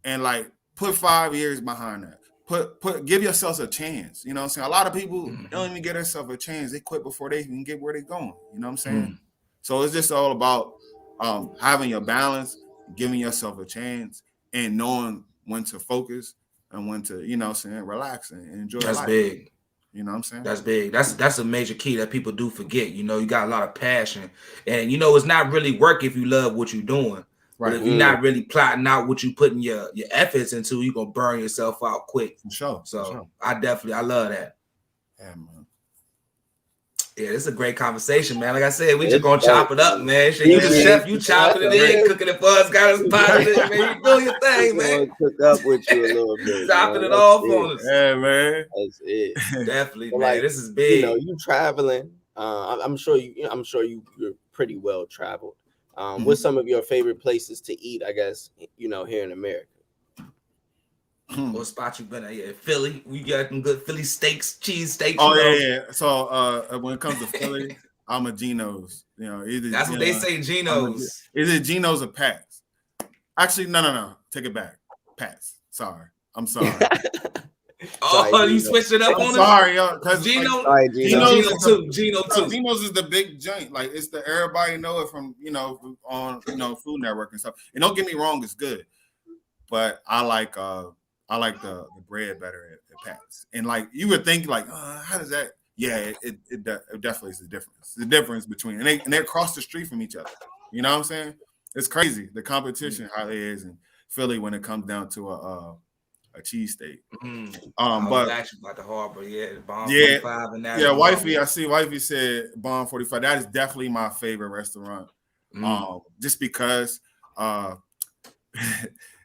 And like put 5 years behind that. Give yourself a chance. You know what I'm saying? A lot of people don't even get themselves a chance. They quit before they even get where they're going. You know what I'm saying? So it's just all about having your balance, giving yourself a chance, and knowing when to focus and when to, relax and enjoy life.
That's big.
You know what I'm saying?
That's big. That's a major key that people do forget. You got a lot of passion. And, it's not really work if you love what you're doing. Right. But if you're not really plotting out what you putting your efforts into, you're going to burn yourself out quick.
For sure.
So I love that.
Yeah, man.
Yeah, this is a great conversation, man. Like I said, we just gonna chop it up, man. Shit, you the
Yeah.
chef, you chopping it in, cooking it for us, got us positive, man. You doing your thing, man.
Cook up with you a little bit.
Chopping
man.
it off on us.
Yeah, man.
That's it.
Definitely,
But
man.
like,
This is big.
You know, you traveling. I'm sure you're pretty well traveled. What's some of your favorite places to eat? I guess here in America.
What spot you been at? Yeah, Philly. We got some good Philly steaks, cheese steaks.
Oh yeah. So when it comes to Philly, I'm a Geno's.
That's what they say, Geno's.
Is it Geno's or Pat's? Actually, no. Take it back. Pat's. Sorry. I'm sorry.
You switched it up on us?
Sorry, yo. Because
Geno too.
Geno's is the big joint. Like it's the everybody know it from on Food Network and stuff. And don't get me wrong, it's good, but I like the bread better at Pat's. And like you would think like, how does that? Yeah, it definitely is the difference. The difference between and they're across the street from each other. You know what I'm saying? It's crazy the competition how it is in Philly when it comes down to a cheesesteak.
But actually about the Harbor, Bomb 45 and that.
Yeah, wifey. I see wifey said Bomb 45. That is definitely my favorite restaurant. Just because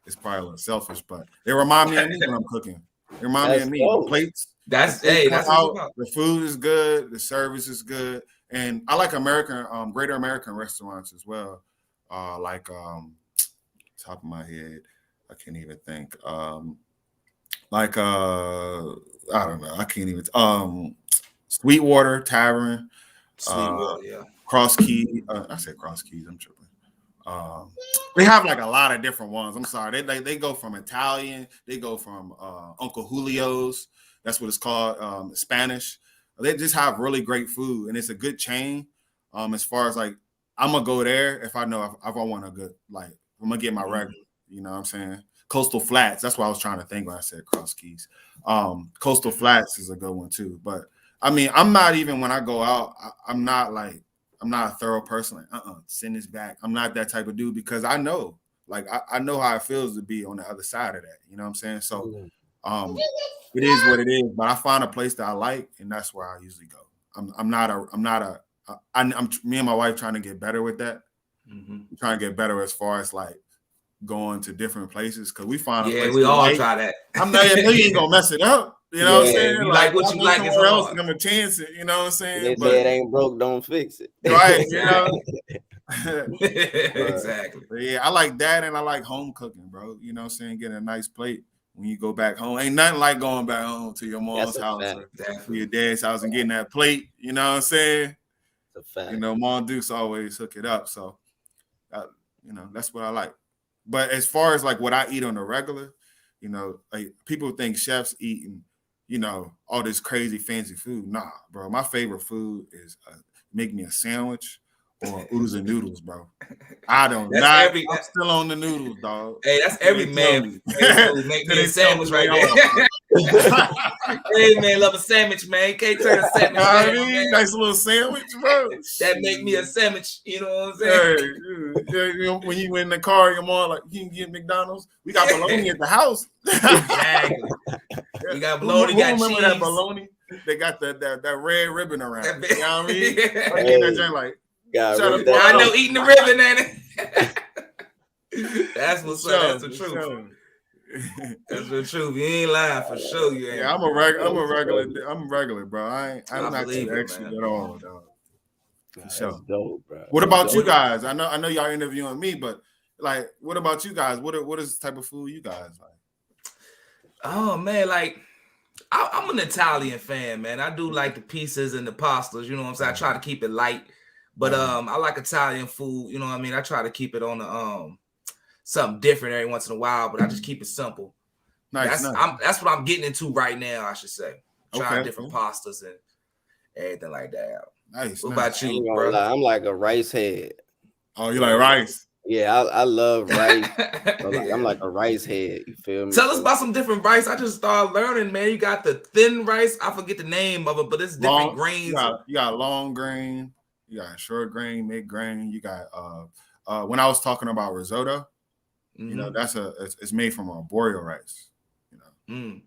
it's probably a little selfish, but they remind me of me when I'm cooking. They remind me of me. The plates.
That's out.
The food is good. The service is good, and I like Greater American restaurants as well. Top of my head, I can't even think. I don't know. I can't even. Sweetwater Tavern. Cross Keys. I said Cross Keys. I'm tripping. They have like a lot of different ones. I'm sorry. They go from Italian. They go from Uncle Julio's. That's what it's called. Spanish. They just have really great food, and it's a good chain. As far as like, I'm gonna go there if I know if I want a good I'm gonna get my regular. You know what I'm saying? Coastal Flats. That's what I was trying to think when I said Cross Keys. Coastal Flats is a good one too. But I mean, I'm not even when I go out. I'm not a thorough person. Like, send this back. I'm not that type of dude because I know, I know how it feels to be on the other side of that. You know what I'm saying? So, it is what it is. But I find a place that I like, and that's where I usually go. Me and my wife trying to get better with that. I'm trying to get better as far as like going to different places because we find a place.
We all try that.
I know you ain't gonna mess it up. You know what I'm saying?
You like what you like.
Somewhere else, I'm gonna chance it. You know what I'm saying?
They say it ain't broke, don't fix it.
Right? You know.
Exactly.
But yeah, I like that, and I like home cooking, bro. You know what I'm saying? Getting a nice plate when you go back home. Ain't nothing like going back home to your mom's house or your dad's house and getting that plate. You know what I'm saying?
It's a fact.
Mom Dukes always hook it up. So, that's what I like. But as far as like what I eat on the regular, like people think chefs eating, all this crazy fancy food. Nah, bro. My favorite food is make me a sandwich or oodles and noodles, bro. I don't know. I'm still on the noodles, dog.
Hey, that's every man. Make me a sandwich right there. Hey, man, love a sandwich, man. You can't turn a sandwich.
Nice little sandwich, bro.
That make me a sandwich. You know what I'm saying?
Hey, when you in the car, you're more like, you can get McDonald's. We got bologna at the house.
Exactly. We got bologna, got cheese.
That bologna? They got that red ribbon around. You know what I mean? I get that joint like.
I know eating the ribbon, ain't it? That's what's up. That's the truth. That's the truth. You ain't lying for sure. You ain't.
Yeah, I'm a regular, bro. I'm not too extra at all, dog. For sure.
Dope, bro.
What about you guys? I know y'all interviewing me, but like, what about you guys? What is the type of food you guys like?
Oh man, like I'm an Italian fan, man. I do like the pizzas and the pastas. You know what I'm saying? I try to keep it light. But I like Italian food, you know what I mean? I try to keep it on the something different every once in a while, but I just keep it simple. Nice. That's what I'm getting into right now, I should say. Trying different pastas and everything like that.
Nice.
What about you, bro?
I'm like a rice head.
Oh, you like rice?
Yeah, I love rice. I'm like a rice head. You feel me?
Tell us about some different rice. I just started learning, man. You got the thin rice. I forget the name of it, but it's different grains.
You got long grain. You got short grain, mid grain. You got when I was talking about risotto, it's made from a boreal rice. And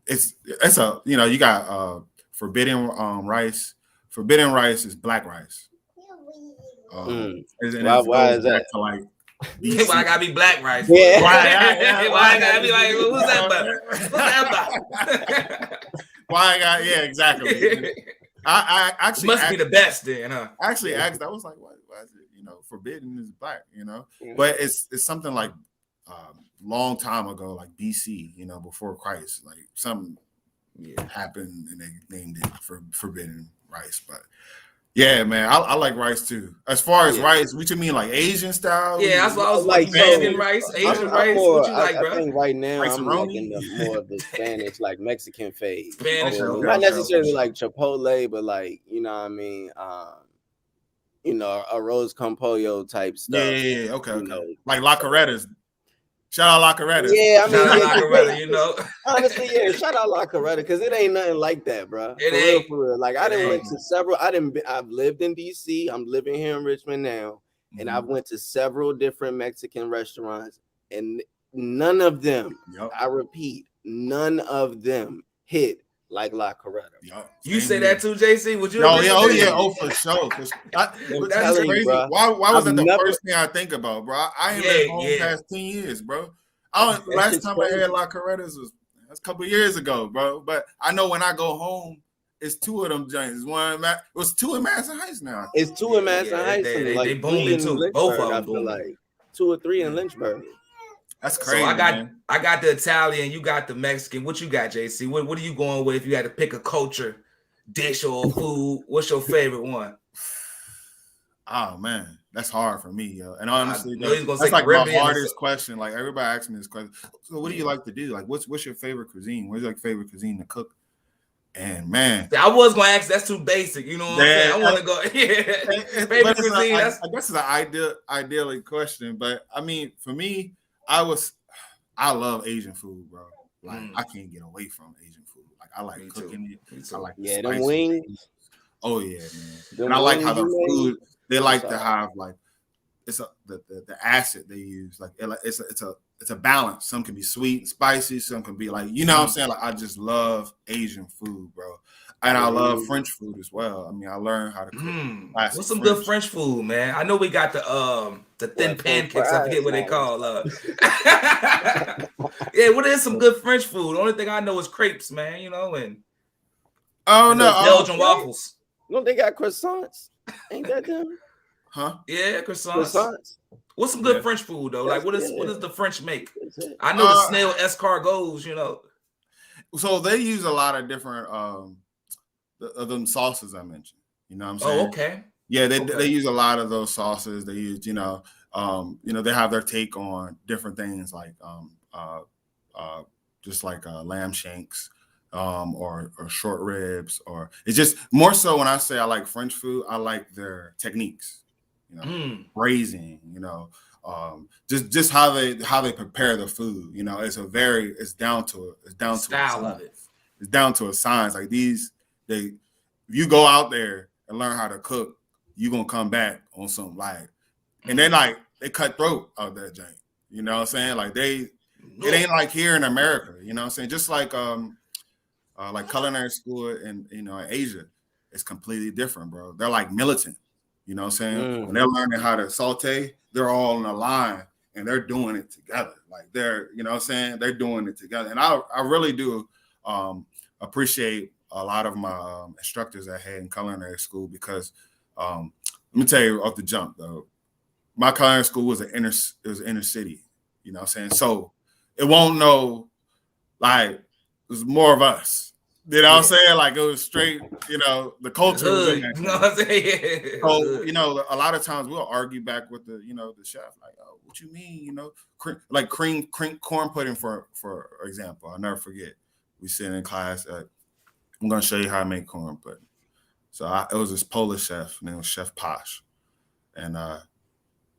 it's a you got forbidden rice. Forbidden rice is black rice.
Why
Why
is that?
to like
Why I gotta be black rice?
Yeah.
Why I gotta be like, who's that about? What's that about?
Why I got exactly. I actually
must be the best then, huh?
I actually asked. I was like, why is it? Forbidden is black. But it's something like long time ago, like BC. Before Christ, like something happened and they named it for forbidden rice. But yeah, man, I like rice too. As far as rice, what you mean, like Asian style?
Yeah, that's what I was like. Asian rice. What you like, bro?
I think right now I'm like in more of the Spanish, like Mexican phase.
Spanish,
not necessarily like Chipotle, but like what I mean. Arroz con pollo type stuff.
Yeah. Okay. Like La Coretta's. Shout out La Coretta.
Yeah, I mean,
shout out La Coretta,
Honestly, yeah, shout out La Coretta because it ain't nothing like that, bro. For real. Like I done went to several. I've lived in DC. I'm living here in Richmond now, and I've went to several different Mexican restaurants, and none of them, I repeat, none of them hit like La Coretta.
You say that too, Jaycee? Would you?
For sure. That's crazy. Bro. Why was that the first thing I think about, bro? I ain't been home past 10 years, bro. Last time I had La Coretta's was a couple of years ago, bro. But I know when I go home, it's two of them joints. It was two in Madison Heights now.
It's two in Madison Heights.
They booming too. Both of them booming.
Like 2 or 3 in Lynchburg.
That's crazy.
So I got the Italian, you got the Mexican. What you got, Jaycee? What are you going with if you had to pick a culture, dish, or food? What's your favorite one?
Oh man, that's hard for me, yo. And honestly,
that's
like my hardest question. Like everybody asks me this question. So what do you like to do? Like what's your favorite cuisine? What's your favorite cuisine to cook? And man,
I was gonna ask. That's too basic. You know what I'm saying? I want to go. Favorite cuisine.
I guess it's an ideal question, but I mean, for me, I love Asian food, bro. Like I can't get away from Asian food. Like I like cooking it. I like
the wings.
Oh yeah, man. And I like how the food they like to have like the acid they use. Like it's a balance. Some can be sweet and spicy. Some can be like, what I'm saying? Like I just love Asian food, bro. And I love French food as well. I mean, I learned how to cook.
What's some good French food, man? I know we got the thin pancakes. I forget what they call. Yeah, what is some good French food? The only thing I know is crepes, man. And Belgian waffles.
No, they got croissants. Ain't that them?
Huh?
Yeah, croissants. What's some good French food though? Like what does the French make? I know the snail escargots.
So they use a lot of different of them sauces I mentioned. You know what I'm saying?
Oh, okay.
Yeah, they use a lot of those sauces. They use, they have their take on different things like just like lamb shanks, or short ribs, or it's just more so when I say I like French food, I like their techniques, braising, just how they prepare the food. It's down to
style of it.
It's down to a science. Like if you go out there and learn how to cook, you're gonna come back on something like, and then like they cut throat out that jank. You know what I'm saying? Like it ain't like here in America. You know what I'm saying? Just like culinary school in Asia, it's completely different, bro. They're like militant. You know what I'm saying? When they're learning how to saute, they're all in a line and they're doing it together. Like they're, you know what I'm saying? They're doing it together. And I really do appreciate a lot of my instructors I had in culinary school because let me tell you off the jump though, my culinary school was inner city. You know what I'm saying? So it won't know like it was more of us. You know what I'm saying? Like it was straight, the culture was in there.
You know what I'm saying?
So, a lot of times we'll argue back with the chef, like, oh, what you mean? Like cream corn pudding for example. I'll never forget. We sit in class I'm gonna show you how to make corn pudding. So it was this Polish chef named Chef Posh. And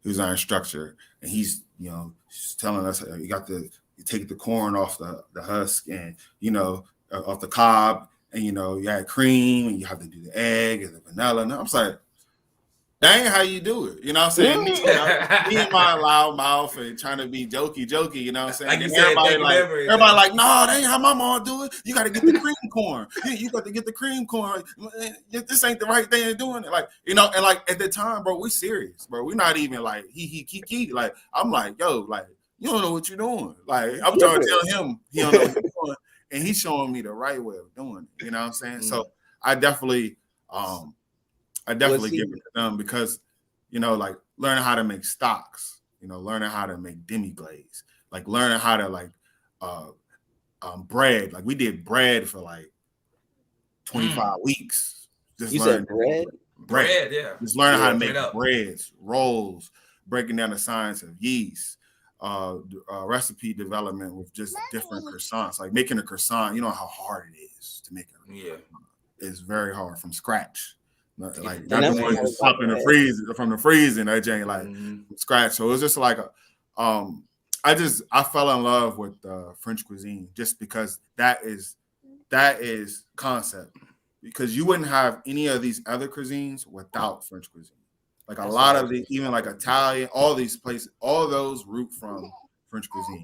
he was our instructor, and he's telling us you take the corn off the husk and off the cob, and you add cream, and you have to do the egg and the vanilla. And I was like, that ain't how you do it. You know what I'm saying? Me and my loud mouth and trying to be jokey, you know what I'm saying?
Like you
and
said,
everybody like, no, that ain't how my mom do it. You got to get the cream corn. You got to get the cream corn. This ain't the right thing of doing it. Like, you know, and like at the time, bro, we're serious, bro. We're not even like he. Like, I'm like, yo, like, you don't know what you're doing. Like, I'm trying to tell him he don't know what he's doing. And he's showing me the right way of doing it. You know what I'm saying? So I definitely give it to them because, you know, like learning how to make stocks, you know, learning how to make demi-glaze, like learning how to like bread. Like we did bread for like 25 weeks. Just
you said bread?
Bread, yeah. Just learning how to make breads, rolls, breaking down the science of yeast, recipe development with just different croissants. Like making a croissant, you know how hard it is to make it. Yeah. It's very hard from scratch. Like that's what just up in the freezer from the freezing, that Jane, like scratch. So it was just like I fell in love with French cuisine just because that is concept. Because you wouldn't have any of these other cuisines without French cuisine. Like a lot of the, even like Italian, all these places, all those root from French cuisine.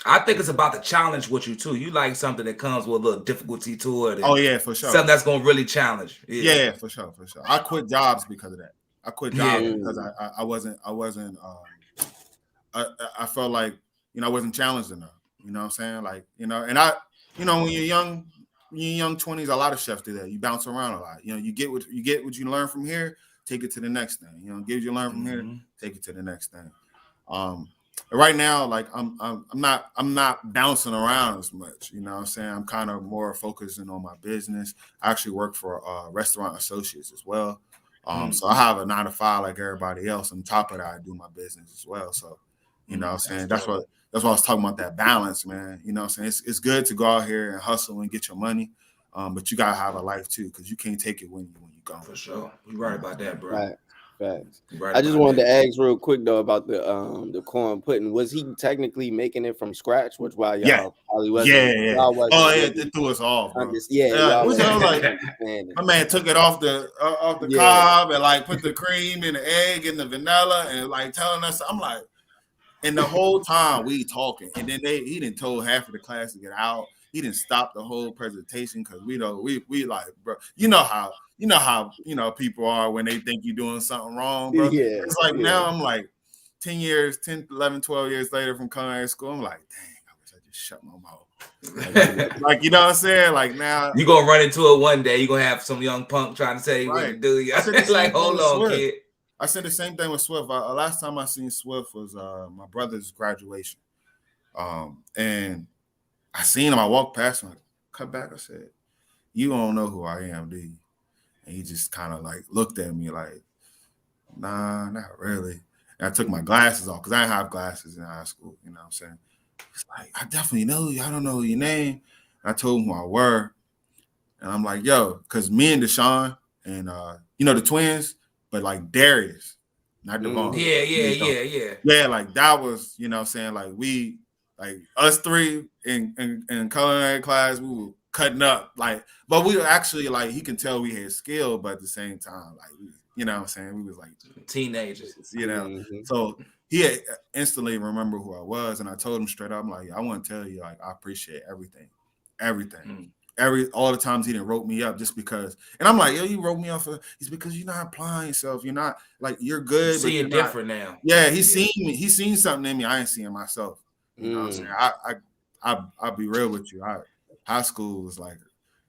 I think it's about the challenge with you too. You like something that comes with a little difficulty to it.
Oh yeah, for sure.
Something that's gonna really challenge.
Yeah, for sure. I quit jobs because of that. I quit jobs because I wasn't. I felt like, you know, I wasn't challenged enough. You know what I'm saying? Like, you know, and when you're young 20s, a lot of chefs do that. You bounce around a lot. You know, you get what you learn from here, take it to the next thing. You know, get what you learn from here, take it to the next thing. Right now, like I'm not bouncing around as much. You know what I'm saying? I'm kind of more focusing on my business. I actually work for restaurant associates as well. So I have a 9 to 5 like everybody else. On top of that, I do my business as well. So, you know what I'm saying? That's what I was talking about, that balance, man. You know what I'm saying? It's good to go out here and hustle and get your money. But you gotta have a life too, because you can't take it when you go.
For sure. You're right about that, bro.
Right. Facts. Right, I just wanted to ask real quick though about the corn pudding. Was he technically making it from scratch? Which why y'all probably wasn't.
Yeah. It threw us off, bro. My man took it off the cob and like put the cream and the egg and the vanilla and like telling us. I'm like, and the whole time we talking, and then he didn't told half of the class to get out. He didn't stop the whole presentation because we like, bro, you know how people are when they think you're doing something wrong, bro. Yeah, it's like now I'm like 10, 11, 12 years later from culinary school, I'm like, dang, I wish I just shut my mouth. Like, you know what I'm saying? Like now
you're gonna run into it one day. You're gonna have some young punk trying to tell you what to do. It's like, hold on, kid.
I said the same thing with Swift. Last time I seen Swift was my brother's graduation. And I seen him. I walked past him. I cut back. I said, "You don't know who I am, do you?" And he just kind of like looked at me like, "Nah, not really." And I took my glasses off because I didn't have glasses in high school. You know what I'm saying? He's like, "I definitely know you. I don't know your name." And I told him who I were. And I'm like, "Yo," because me and Deshaun and the twins, but like Darius, not Devon. Yeah. Like that was, you know what I'm saying? Like we. Like us three in culinary class, we were cutting up. Like, but we were actually like, he can tell we had skill, but at the same time, like, you know what I'm saying? We was like
teenagers,
you know. So he had instantly remembered who I was, and I told him straight up, I'm like, I want to tell you, like, I appreciate everything. All the times he didn't wrote me up just because, and I'm like, yo, you wrote me up for. It's because you're not applying yourself. You're not like you're good.
See it different now.
Yeah, he's seen me. He's seen something in me I ain't seeing myself. You know what I'm saying? I'll be real with you. High school was like,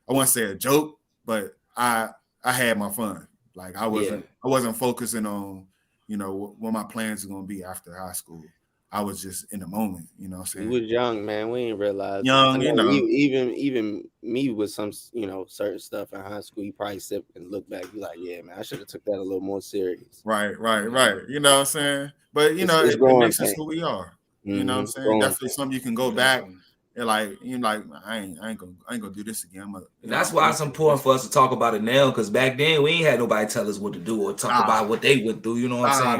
I wouldn't say a joke, but I had my fun. Like I wasn't focusing on, you know, what my plans are gonna be after high school. I was just in the moment, you know what I'm saying?
We was young, man. We didn't realize.
Young, you know.
Even me with some, you know, certain stuff in high school, you probably sit and look back, be like, yeah, man, I should have took that a little more serious.
Right. You know what I'm saying? But, you know, it makes us who we are. You know what I'm saying? Definitely something you can go back and like, you're like, I ain't gonna do this again.
That's why it's important for us to talk about it now, because back then we ain't had nobody tell us what to do or talk about what they would do. You know what I'm saying?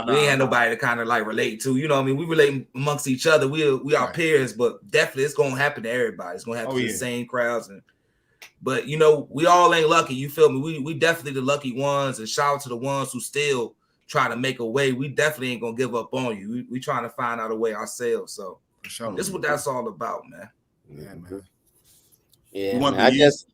We ain't had nobody to kind of like relate to. You know what I mean? We relate amongst each other. We are peers, but definitely it's gonna happen to everybody. It's gonna happen to the same crowds, and But you know, we all ain't lucky. You feel me? We definitely the lucky ones, and shout out to the ones who still try to make a way. We definitely ain't gonna give up on you. We trying to find out a way ourselves. So this is what that's all about, man.
Yeah, man.
Yeah, man. I guess.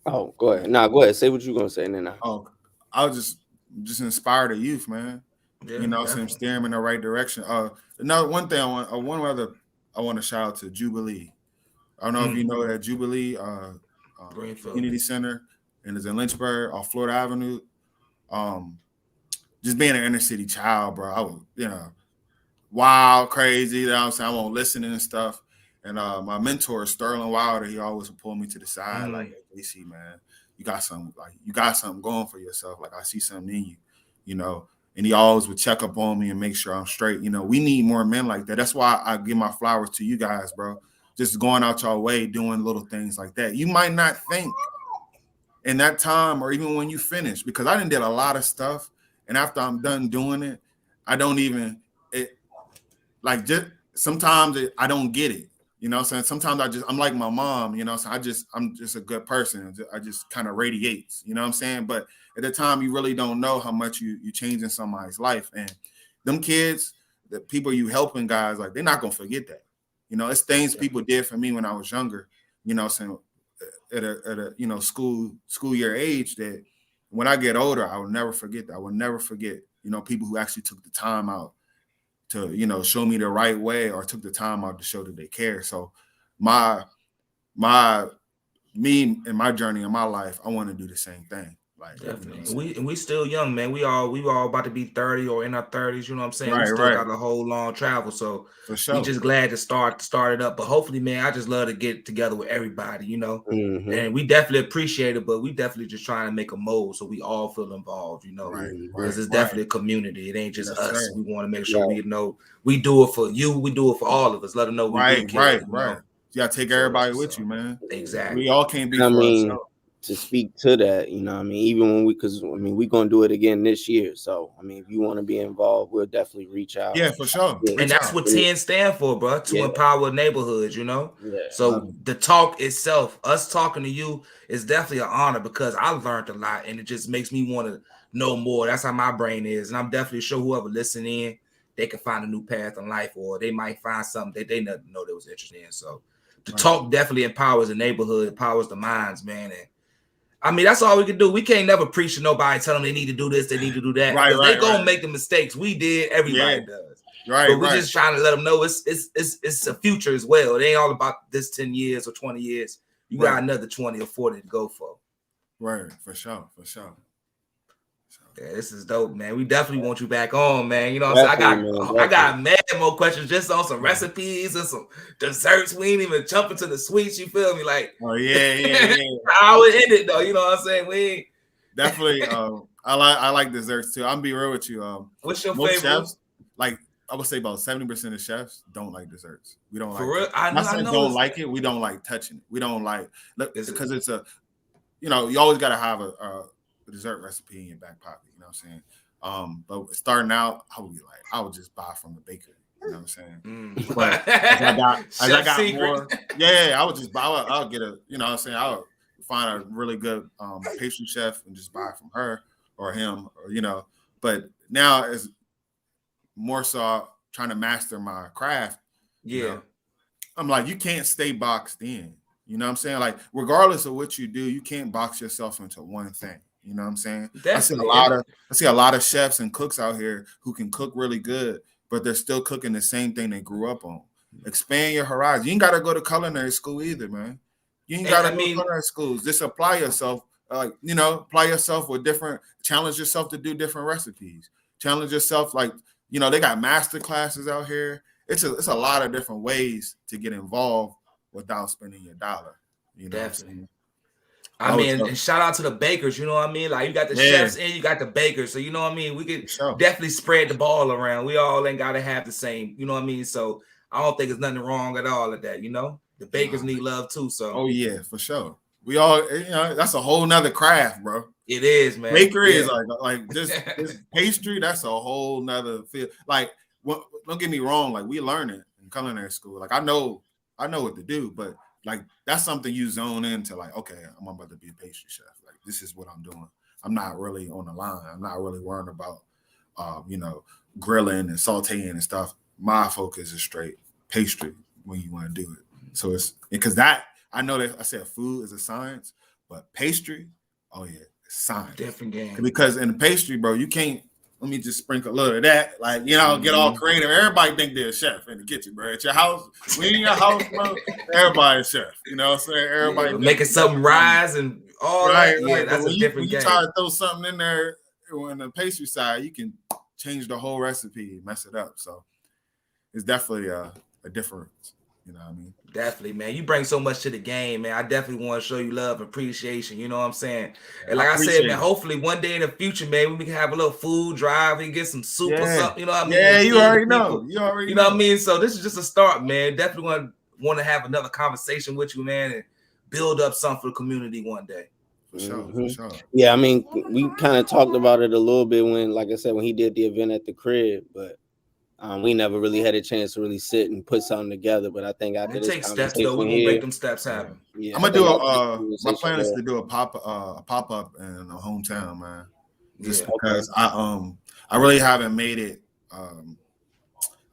Oh, go ahead. Nah, go ahead. Say what you gonna say, then.
Oh, I was just inspire the youth, man.
Yeah,
you know, so steer them in the right direction. Another one thing I want to shout out to Jubilee. I don't know if you know that Jubilee Community Center, and it's in Lynchburg off Florida Avenue. Just being an inner city child, bro, I was, wild, crazy. You know what I'm saying? I won't listen and stuff. And my mentor, Sterling Wilder, he always would pull me to the side, like, hey, Jaycee, man, you got something going for yourself. Like, I see something in you, And he always would check up on me and make sure I'm straight. We need more men like that. That's why I give my flowers to you guys, bro. Just going out your way, doing little things like that. You might not think in that time or even when you finish, because I done did a lot of stuff. And after I'm done doing it, I don't even, sometimes I don't get it. What I'm saying? Sometimes I'm like my mom, so I'm just a good person. I just kind of radiates, you know what I'm saying? But at the time, you really don't know how much you change in somebody's life. And them kids, the people you helping guys, like, they're not going to forget that. It's things people did for me when I was younger, saying at a school year age, that when I get older, I will never forget that. I will never forget, people who actually took the time out to, show me the right way, or took the time out to show that they care. So me and my journey in my life, I want to do the same thing. Like,
definitely. We still young, man. We all about to be 30 or in our 30s, you know what I'm saying?
Right,
we still got a whole long travel. So
for sure.
We just glad to start it up. But hopefully, man, I just love to get together with everybody, And we definitely appreciate it, but we definitely just trying to make a mold so we all feel involved, Because it's definitely a community. It ain't just us.
Right.
We want to make sure we do it for you, we do it for all of us. Let them know we
right.
You
gotta take everybody with you, man.
Exactly.
We all can't be for ourselves.
To speak to that, even when we gonna do it again this year. So if you want to be involved, we'll definitely reach out.
Yeah, for sure.
And that's what TEN stand for, bro. To empower neighborhoods,
Yeah.
So the talk itself, us talking to you, is definitely an honor, because I learned a lot, and it just makes me want to know more. That's how my brain is, and I'm definitely sure whoever listen in, they can find a new path in life, or they might find something that they didn't know they was interested in. So the talk definitely empowers the neighborhood, empowers the minds, man. And that's all we can do. We can't never preach to nobody, tell them they need to do this, they need to do that.
Right,
they gonna make the mistakes. We did, everybody does.
Right.
But we're just trying to let them know it's a future as well. It ain't all about this 10 years or 20 years. You got another 20 or 40 to go for.
Right, for sure.
Yeah, this is dope, man. We definitely want you back on, man. You know what I'm saying? I got mad more questions just on some recipes and some desserts. We ain't even jumping to the sweets. You feel me? Like,
oh yeah.
How it ended though. You know what I'm saying? We
definitely. I like desserts too. I'm be real with you.
What's your
most
favorite?
Chefs, like, I would say about 70% of chefs don't like desserts. We don't
for
like
real. I know
don't like it. We don't like touching it. We don't like because it's a, you always got to have a dessert recipe in your back pocket. You know what I'm saying? But starting out, I would just buy from the baker. You know what I'm saying? But as I got more, I would just buy. I'll get a, you know what I'm saying? I'll find a really good pastry chef and just buy from her or him, or But now it's more so trying to master my craft. I'm like, you can't stay boxed in. You know what I'm saying? Like, regardless of what you do, you can't box yourself into one thing. You know what I'm saying? I see a lot of chefs and cooks out here who can cook really good, but they're still cooking the same thing they grew up on. Expand your horizon. You ain't got to go to culinary school either, man. You ain't got to go to culinary schools. Just apply yourself. Apply yourself with challenge yourself to do different recipes. Challenge yourself, they got master classes out here. It's a lot of different ways to get involved without spending your dollar.
Definitely. And shout out to the bakers, you know what I mean? Like, you got the chefs and you got the bakers. So, you know what I mean? We could definitely spread the ball around. We all ain't got to have the same, you know what I mean? So, I don't think there's nothing wrong at all with that, The bakers need love too, so.
Oh, yeah, for sure. We all, that's a whole nother craft, bro.
It is, man.
Bakery is like this pastry, that's a whole nother field. Like, don't get me wrong, like, we learn it in culinary school. Like, I know what to do, but like that's something you zone into. Like, okay, I'm about to be a pastry chef. Like, this is what I'm doing. I'm not really on the line. I'm not really worrying about, grilling and sauteing and stuff. My focus is straight pastry when you want to do it. So it's because that I know that I said food is a science, but pastry, oh yeah, it's science.
Different game.
Because in the pastry, bro, you can't. Let me just sprinkle a little of that, like get all creative. Everybody think they're a chef in the kitchen, bro. At your house, when in your house, bro, everybody's a chef. You know what I'm saying? Everybody
making something rise and all that. Yeah, that's a different game.
You try to throw something in there on the pastry side, you can change the whole recipe, mess it up. So it's definitely a difference. You know what I mean?
Definitely, man. You bring so much to the game, man. I definitely want to show you love and appreciation. You know what I'm saying? And like I said, man, hopefully one day in the future, man, we can have a little food drive and get some soup or something. You know what I mean?
Yeah, you already know. You already
know what I mean? So this is just a start, man. Definitely want to have another conversation with you, man, and build up something for the community one day.
For sure.
Yeah, I mean, we kind of talked about it a little bit when, like I said, when he did the event at the crib, but we never really had a chance to really sit and put something together. But I think after this
take steps, though. We're gonna make them steps happen.
Yeah, I'm gonna do my plan is to do a pop up in a hometown, man. Just because I really haven't made it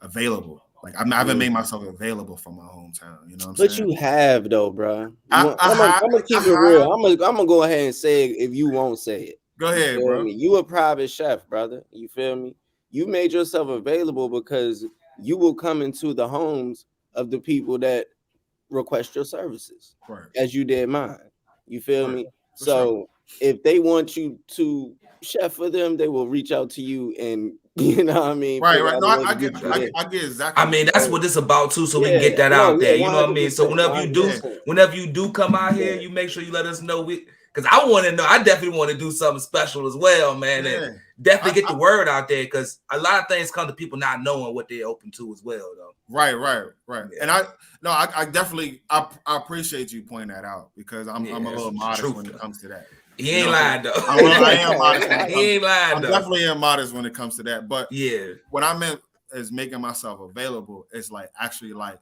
available. Like I haven't made myself available for my hometown. You know what I'm saying?
But you have though, bro. I'm gonna keep it real. I'm gonna go ahead and say it if you won't say it.
Go ahead, bro.
You a private chef, brother. You feel me? You made yourself available because you will come into the homes of the people that request your services, as you did mine. You feel me? So if they want you to chef for them, they will reach out to you, and you know what I mean.
Right. No, I get exactly.
I mean, that's what this about too, so we can get that out there. You know what I mean? So whenever you do come out here, you make sure you let us know. Because I want to know. I definitely want to do something special as well, man. And definitely get the word out there, because a lot of things come to people not knowing what they're open to as well, though.
Right. Yeah. And I definitely appreciate you pointing that out, because I'm a little modest when it comes to that.
He ain't lying though.
I am modest.
He ain't lying though.
I definitely am modest when it comes to that. But
yeah,
what I meant is making myself available. It's like actually like,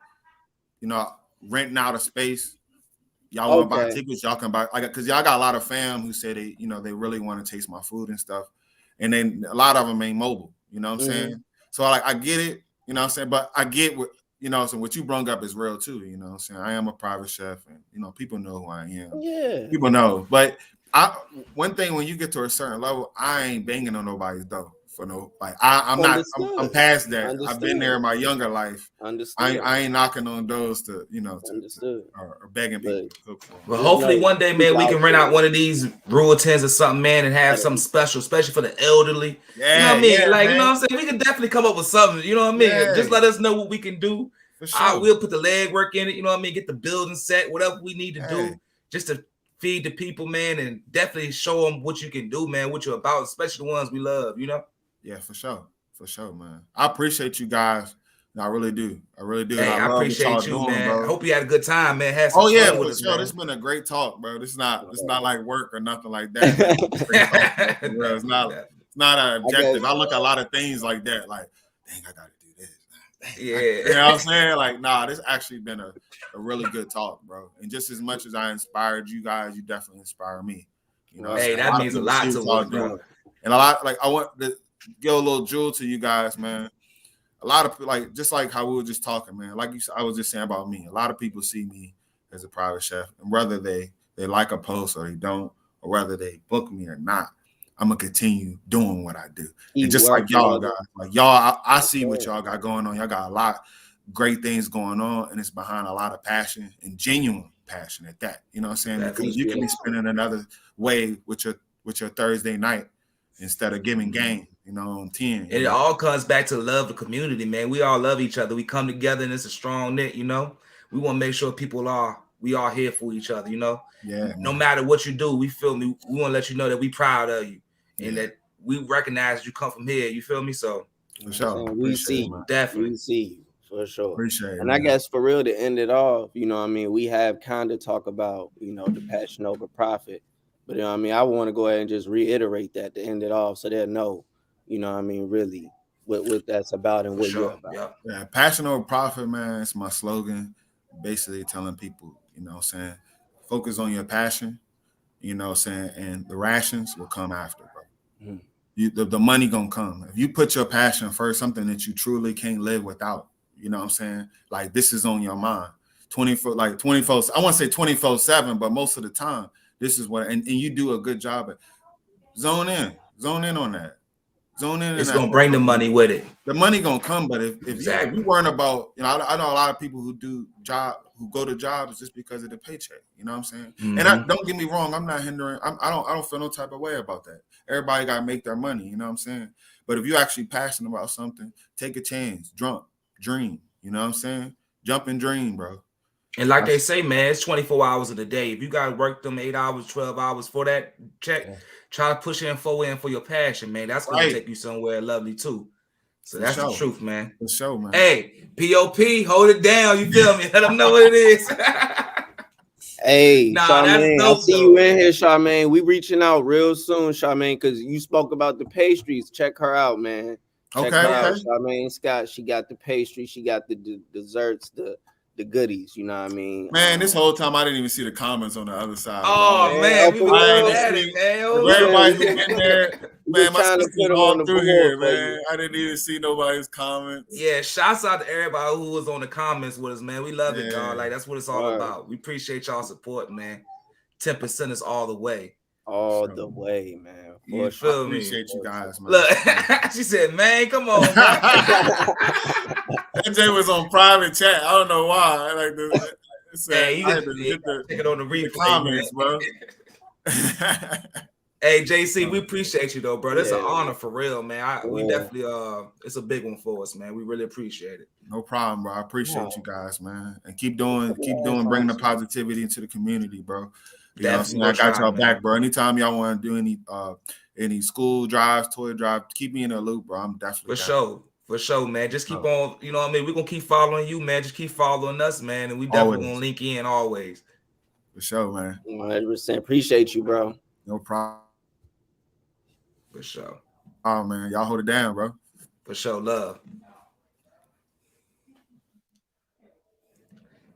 renting out a space. Y'all want to buy tickets? Y'all can buy, because y'all got a lot of fam who say they really want to taste my food and stuff, and then a lot of them ain't mobile. You know what I'm saying? So I get it. You know what I'm saying? But I get what so what you brought up is real too. You know what I'm saying? I am a private chef, and people know who I am. Yeah, people know. But one thing, when you get to a certain level, I ain't banging on nobody's door. I'm past that. Understood. I've been there in my younger life. I ain't knocking on doors to or begging people to cook for them.
Well, hopefully one day, man, we can rent out one of these rural tents or something, man, and have something special, especially for the elderly. Yeah, you know what I mean? Like, man. You know what I'm saying? We can definitely come up with something. You know what I mean? Yeah. Just let us know what we can do. For sure. We'll put the legwork in it. You know what I mean? Get the building set, whatever we need to do, just to feed the people, man, and definitely show them what you can do, man, what you're about, especially the ones we love.
Yeah, for sure, man. I appreciate you guys. No, I really do.
Hey, I appreciate you, man. Bro. I hope you had a good time, man. Had some
fun
with
for
us,
sure. This has been a great talk, bro. This is not like work or nothing like that. It's not an objective. I look at a lot of things like that, like, dang, I gotta do this.
Yeah.
You know what I'm saying? Like, nah, this actually been a really good talk, bro. And just as much as I inspired you guys, you definitely inspire me.
Hey, that means a lot to us, bro.
And a lot, like, I want to give a little jewel to you guys, man. A lot of just like how we were just talking, man. Like I was just saying about me. A lot of people see me as a private chef, and whether they like a post or they don't, or whether they book me or not, I'm gonna continue doing what I do. And just like y'all guys, I see what y'all got going on. Y'all got a lot of great things going on, and it's behind a lot of passion and genuine passion at that. You know what I'm saying? Because you can be spending another way with your Thursday night instead of giving game. On 10.
And it all comes back to love the community, man. We all love each other. We come together and it's a strong knit, We want to make sure we are here for each other,
Yeah.
No matter what you do, we feel me. We want to let you know that we proud of you and that we recognize you come from here. You feel me? So
for sure.
We see you.
Definitely.
We see you for sure.
Appreciate it.
And I guess for real, to end it off, we have kind of talk about, the passion over profit. But I want to go ahead and just reiterate that to end it off so they'll know. Really what that's about and what you're about.
Yeah, passion over profit, man. It's my slogan. Basically telling people, You know what I'm saying? Focus on your passion, you know what I'm saying? And the rations will come after, bro. The money gonna come. If you put your passion first, something that you truly can't live without, you know what I'm saying? Like this is on your mind. 24, like 24, I want to say 24/7, but most of the time, this is what, and you do a good job at zone in on that. Zone in.
It's gonna bring the money with it.
The money gonna come, but if
Exactly.
you weren't about, you know, I know a lot of people who go to jobs just because of the paycheck. You know what I'm saying?
Mm-hmm.
And don't get me wrong, I'm not hindering. I don't feel no type of way about that. Everybody gotta make their money. You know what I'm saying? But if you're actually passionate about something, take a chance, dream. You know what I'm saying? Jump and dream, bro.
And like they say, man, it's 24 hours in a day. If you got to work them 8 hours, 12 hours for that check, try to push in for your passion, man. That's going to take you somewhere lovely, too. So that's the truth, man.
For sure, man.
Hey, POP, hold it down. You feel me? Let them know what it is.
Hey, Charmaine, I see you in here,
man.
Charmaine. We reaching out real soon, Charmaine, because you spoke about the pastries. Check her out, man. Check her out, Charmaine Scott. She got the pastry. She got the desserts, the goodies, you know what I mean?
Man, this whole time I didn't even see the comments on the other side.
Oh, man, we were at it, man.
Everybody's in there. Man, my sister's all through here, man. I didn't even see nobody's comments.
Yeah, shouts out to everybody who was on the comments with us, man. We love it, dog. Like, that's what it's all about. We appreciate y'all support, man. 10% is all the way.
All the way, man.
You feel me?
Appreciate you guys, man.
Look, she said, man, come on, man.
AJ was on private chat. I don't know why. Like this.
Hey, you get take it on the replay,
comments, bro.
Hey, Jaycee, we appreciate you though, bro. That's an honor for real, man. We definitely it's a big one for us, man. We really appreciate it.
No problem, bro. I appreciate you guys, man. And keep doing, bringing the positivity into the community, bro. You know what I'm saying? I got y'all back, bro. Anytime y'all want to do any school drives, toy drives, keep me in the loop, bro. I'm definitely
For sure, man. Just keep on, you know what I mean? We're gonna keep following you, man. Just keep following us, man. And we definitely gonna link in always.
For sure, man.
100%. Appreciate you, bro.
No problem.
For sure.
Oh man, y'all hold it down, bro.
For sure, love.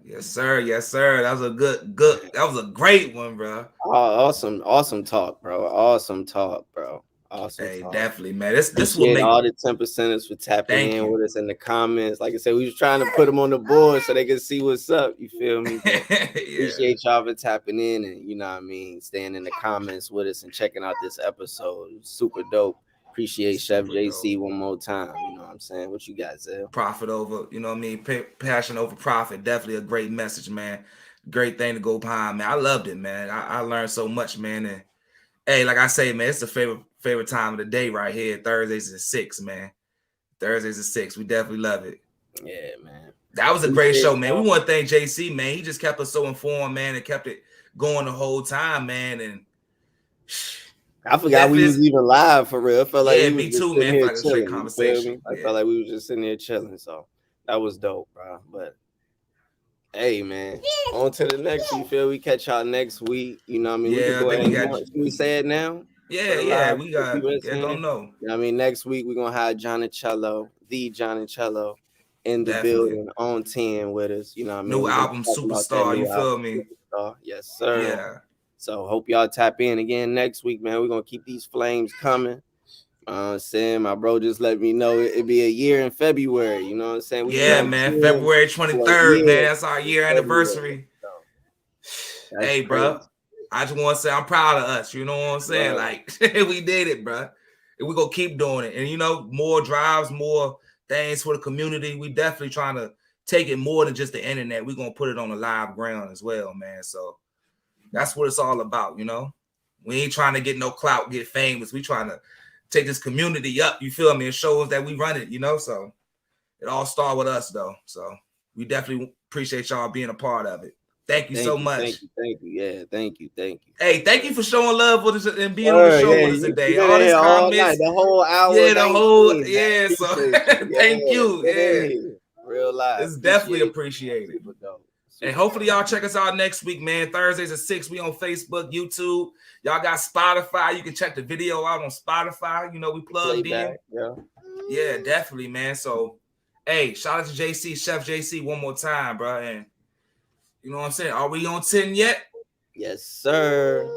Yes, sir. Yes, sir. That was a good. That was a great one, bro.
Oh, awesome talk, bro. Awesome talk, bro. Awesome.
Hey,
talk.
Definitely, man. This will make
all the 10%ers for tapping in with us in the comments. Like I said, we was trying to put them on the board so they can see what's up. You feel me? Appreciate y'all for tapping in and, you know what I mean, staying in the comments with us and checking out this episode. Super dope. Appreciate Chef Jaycee one more time. You know what I'm saying? What you got, Zell?
Profit over, you know what I mean? Passion over profit. Definitely a great message, man. Great thing to go behind, man. I loved it, man. I learned so much, man. And hey, like I say, man, it's the favorite time of the day right here. Thursdays at 6, man. Thursdays at 6. We definitely love it.
Yeah, man.
That was a great show, man. We want to thank Jaycee, man. He just kept us so informed, man, and kept it going the whole time, man. And
I forgot we was even live for real. I felt like
me too, man. Like a straight conversation.
I felt like we was just sitting here chilling, so that was dope, bro. But hey, man, on to the next. You feel we catch y'all next week? You know what I mean?
Yeah,
can we say it now?
Yeah, we got. Don't know.
You know what I mean, next week we're gonna have Johnnicello, the Johnnicello, in the building on 10 with us. You know what I mean?
New album, Superstar. You feel me?
Superstar. Yes, sir.
Yeah.
So hope y'all tap in again next week, man. We're gonna keep these flames coming. Sam, my bro just let me know it'd be a year in February. You know what I'm saying?
Man. February 23rd, man. That's our year anniversary. Hey, bro. I just want to say I'm proud of us. You know what I'm saying? Like, we did it, bro. And we're going to keep doing it. And, you know, more drives, more things for the community. We definitely trying to take it more than just the internet. We're going to put it on the live ground as well, man. So that's what it's all about, you know? We ain't trying to get no clout, get famous. We trying to take this community up, you feel me? It shows that we run it, you know? So it all started with us, though. So we definitely appreciate y'all being a part of it. Thank you so much.
Thank you. Yeah, thank you.
Hey, thank you for showing love with us and being on the show with us today. All these comments,
the whole hour.
So thank you. Yeah.
Real life.
It's definitely appreciated. And hopefully y'all check us out next week, man. Thursdays at 6. We on Facebook, YouTube. Y'all got Spotify. You can check the video out on Spotify. You know, we plugged in. Yeah, definitely, man. So, hey, shout out to Jaycee, Chef Jaycee, one more time, bro. And You know what I'm saying? Are we on 10 yet?
Yes, sir.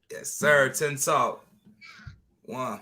Yes, sir. TENTalk. 1.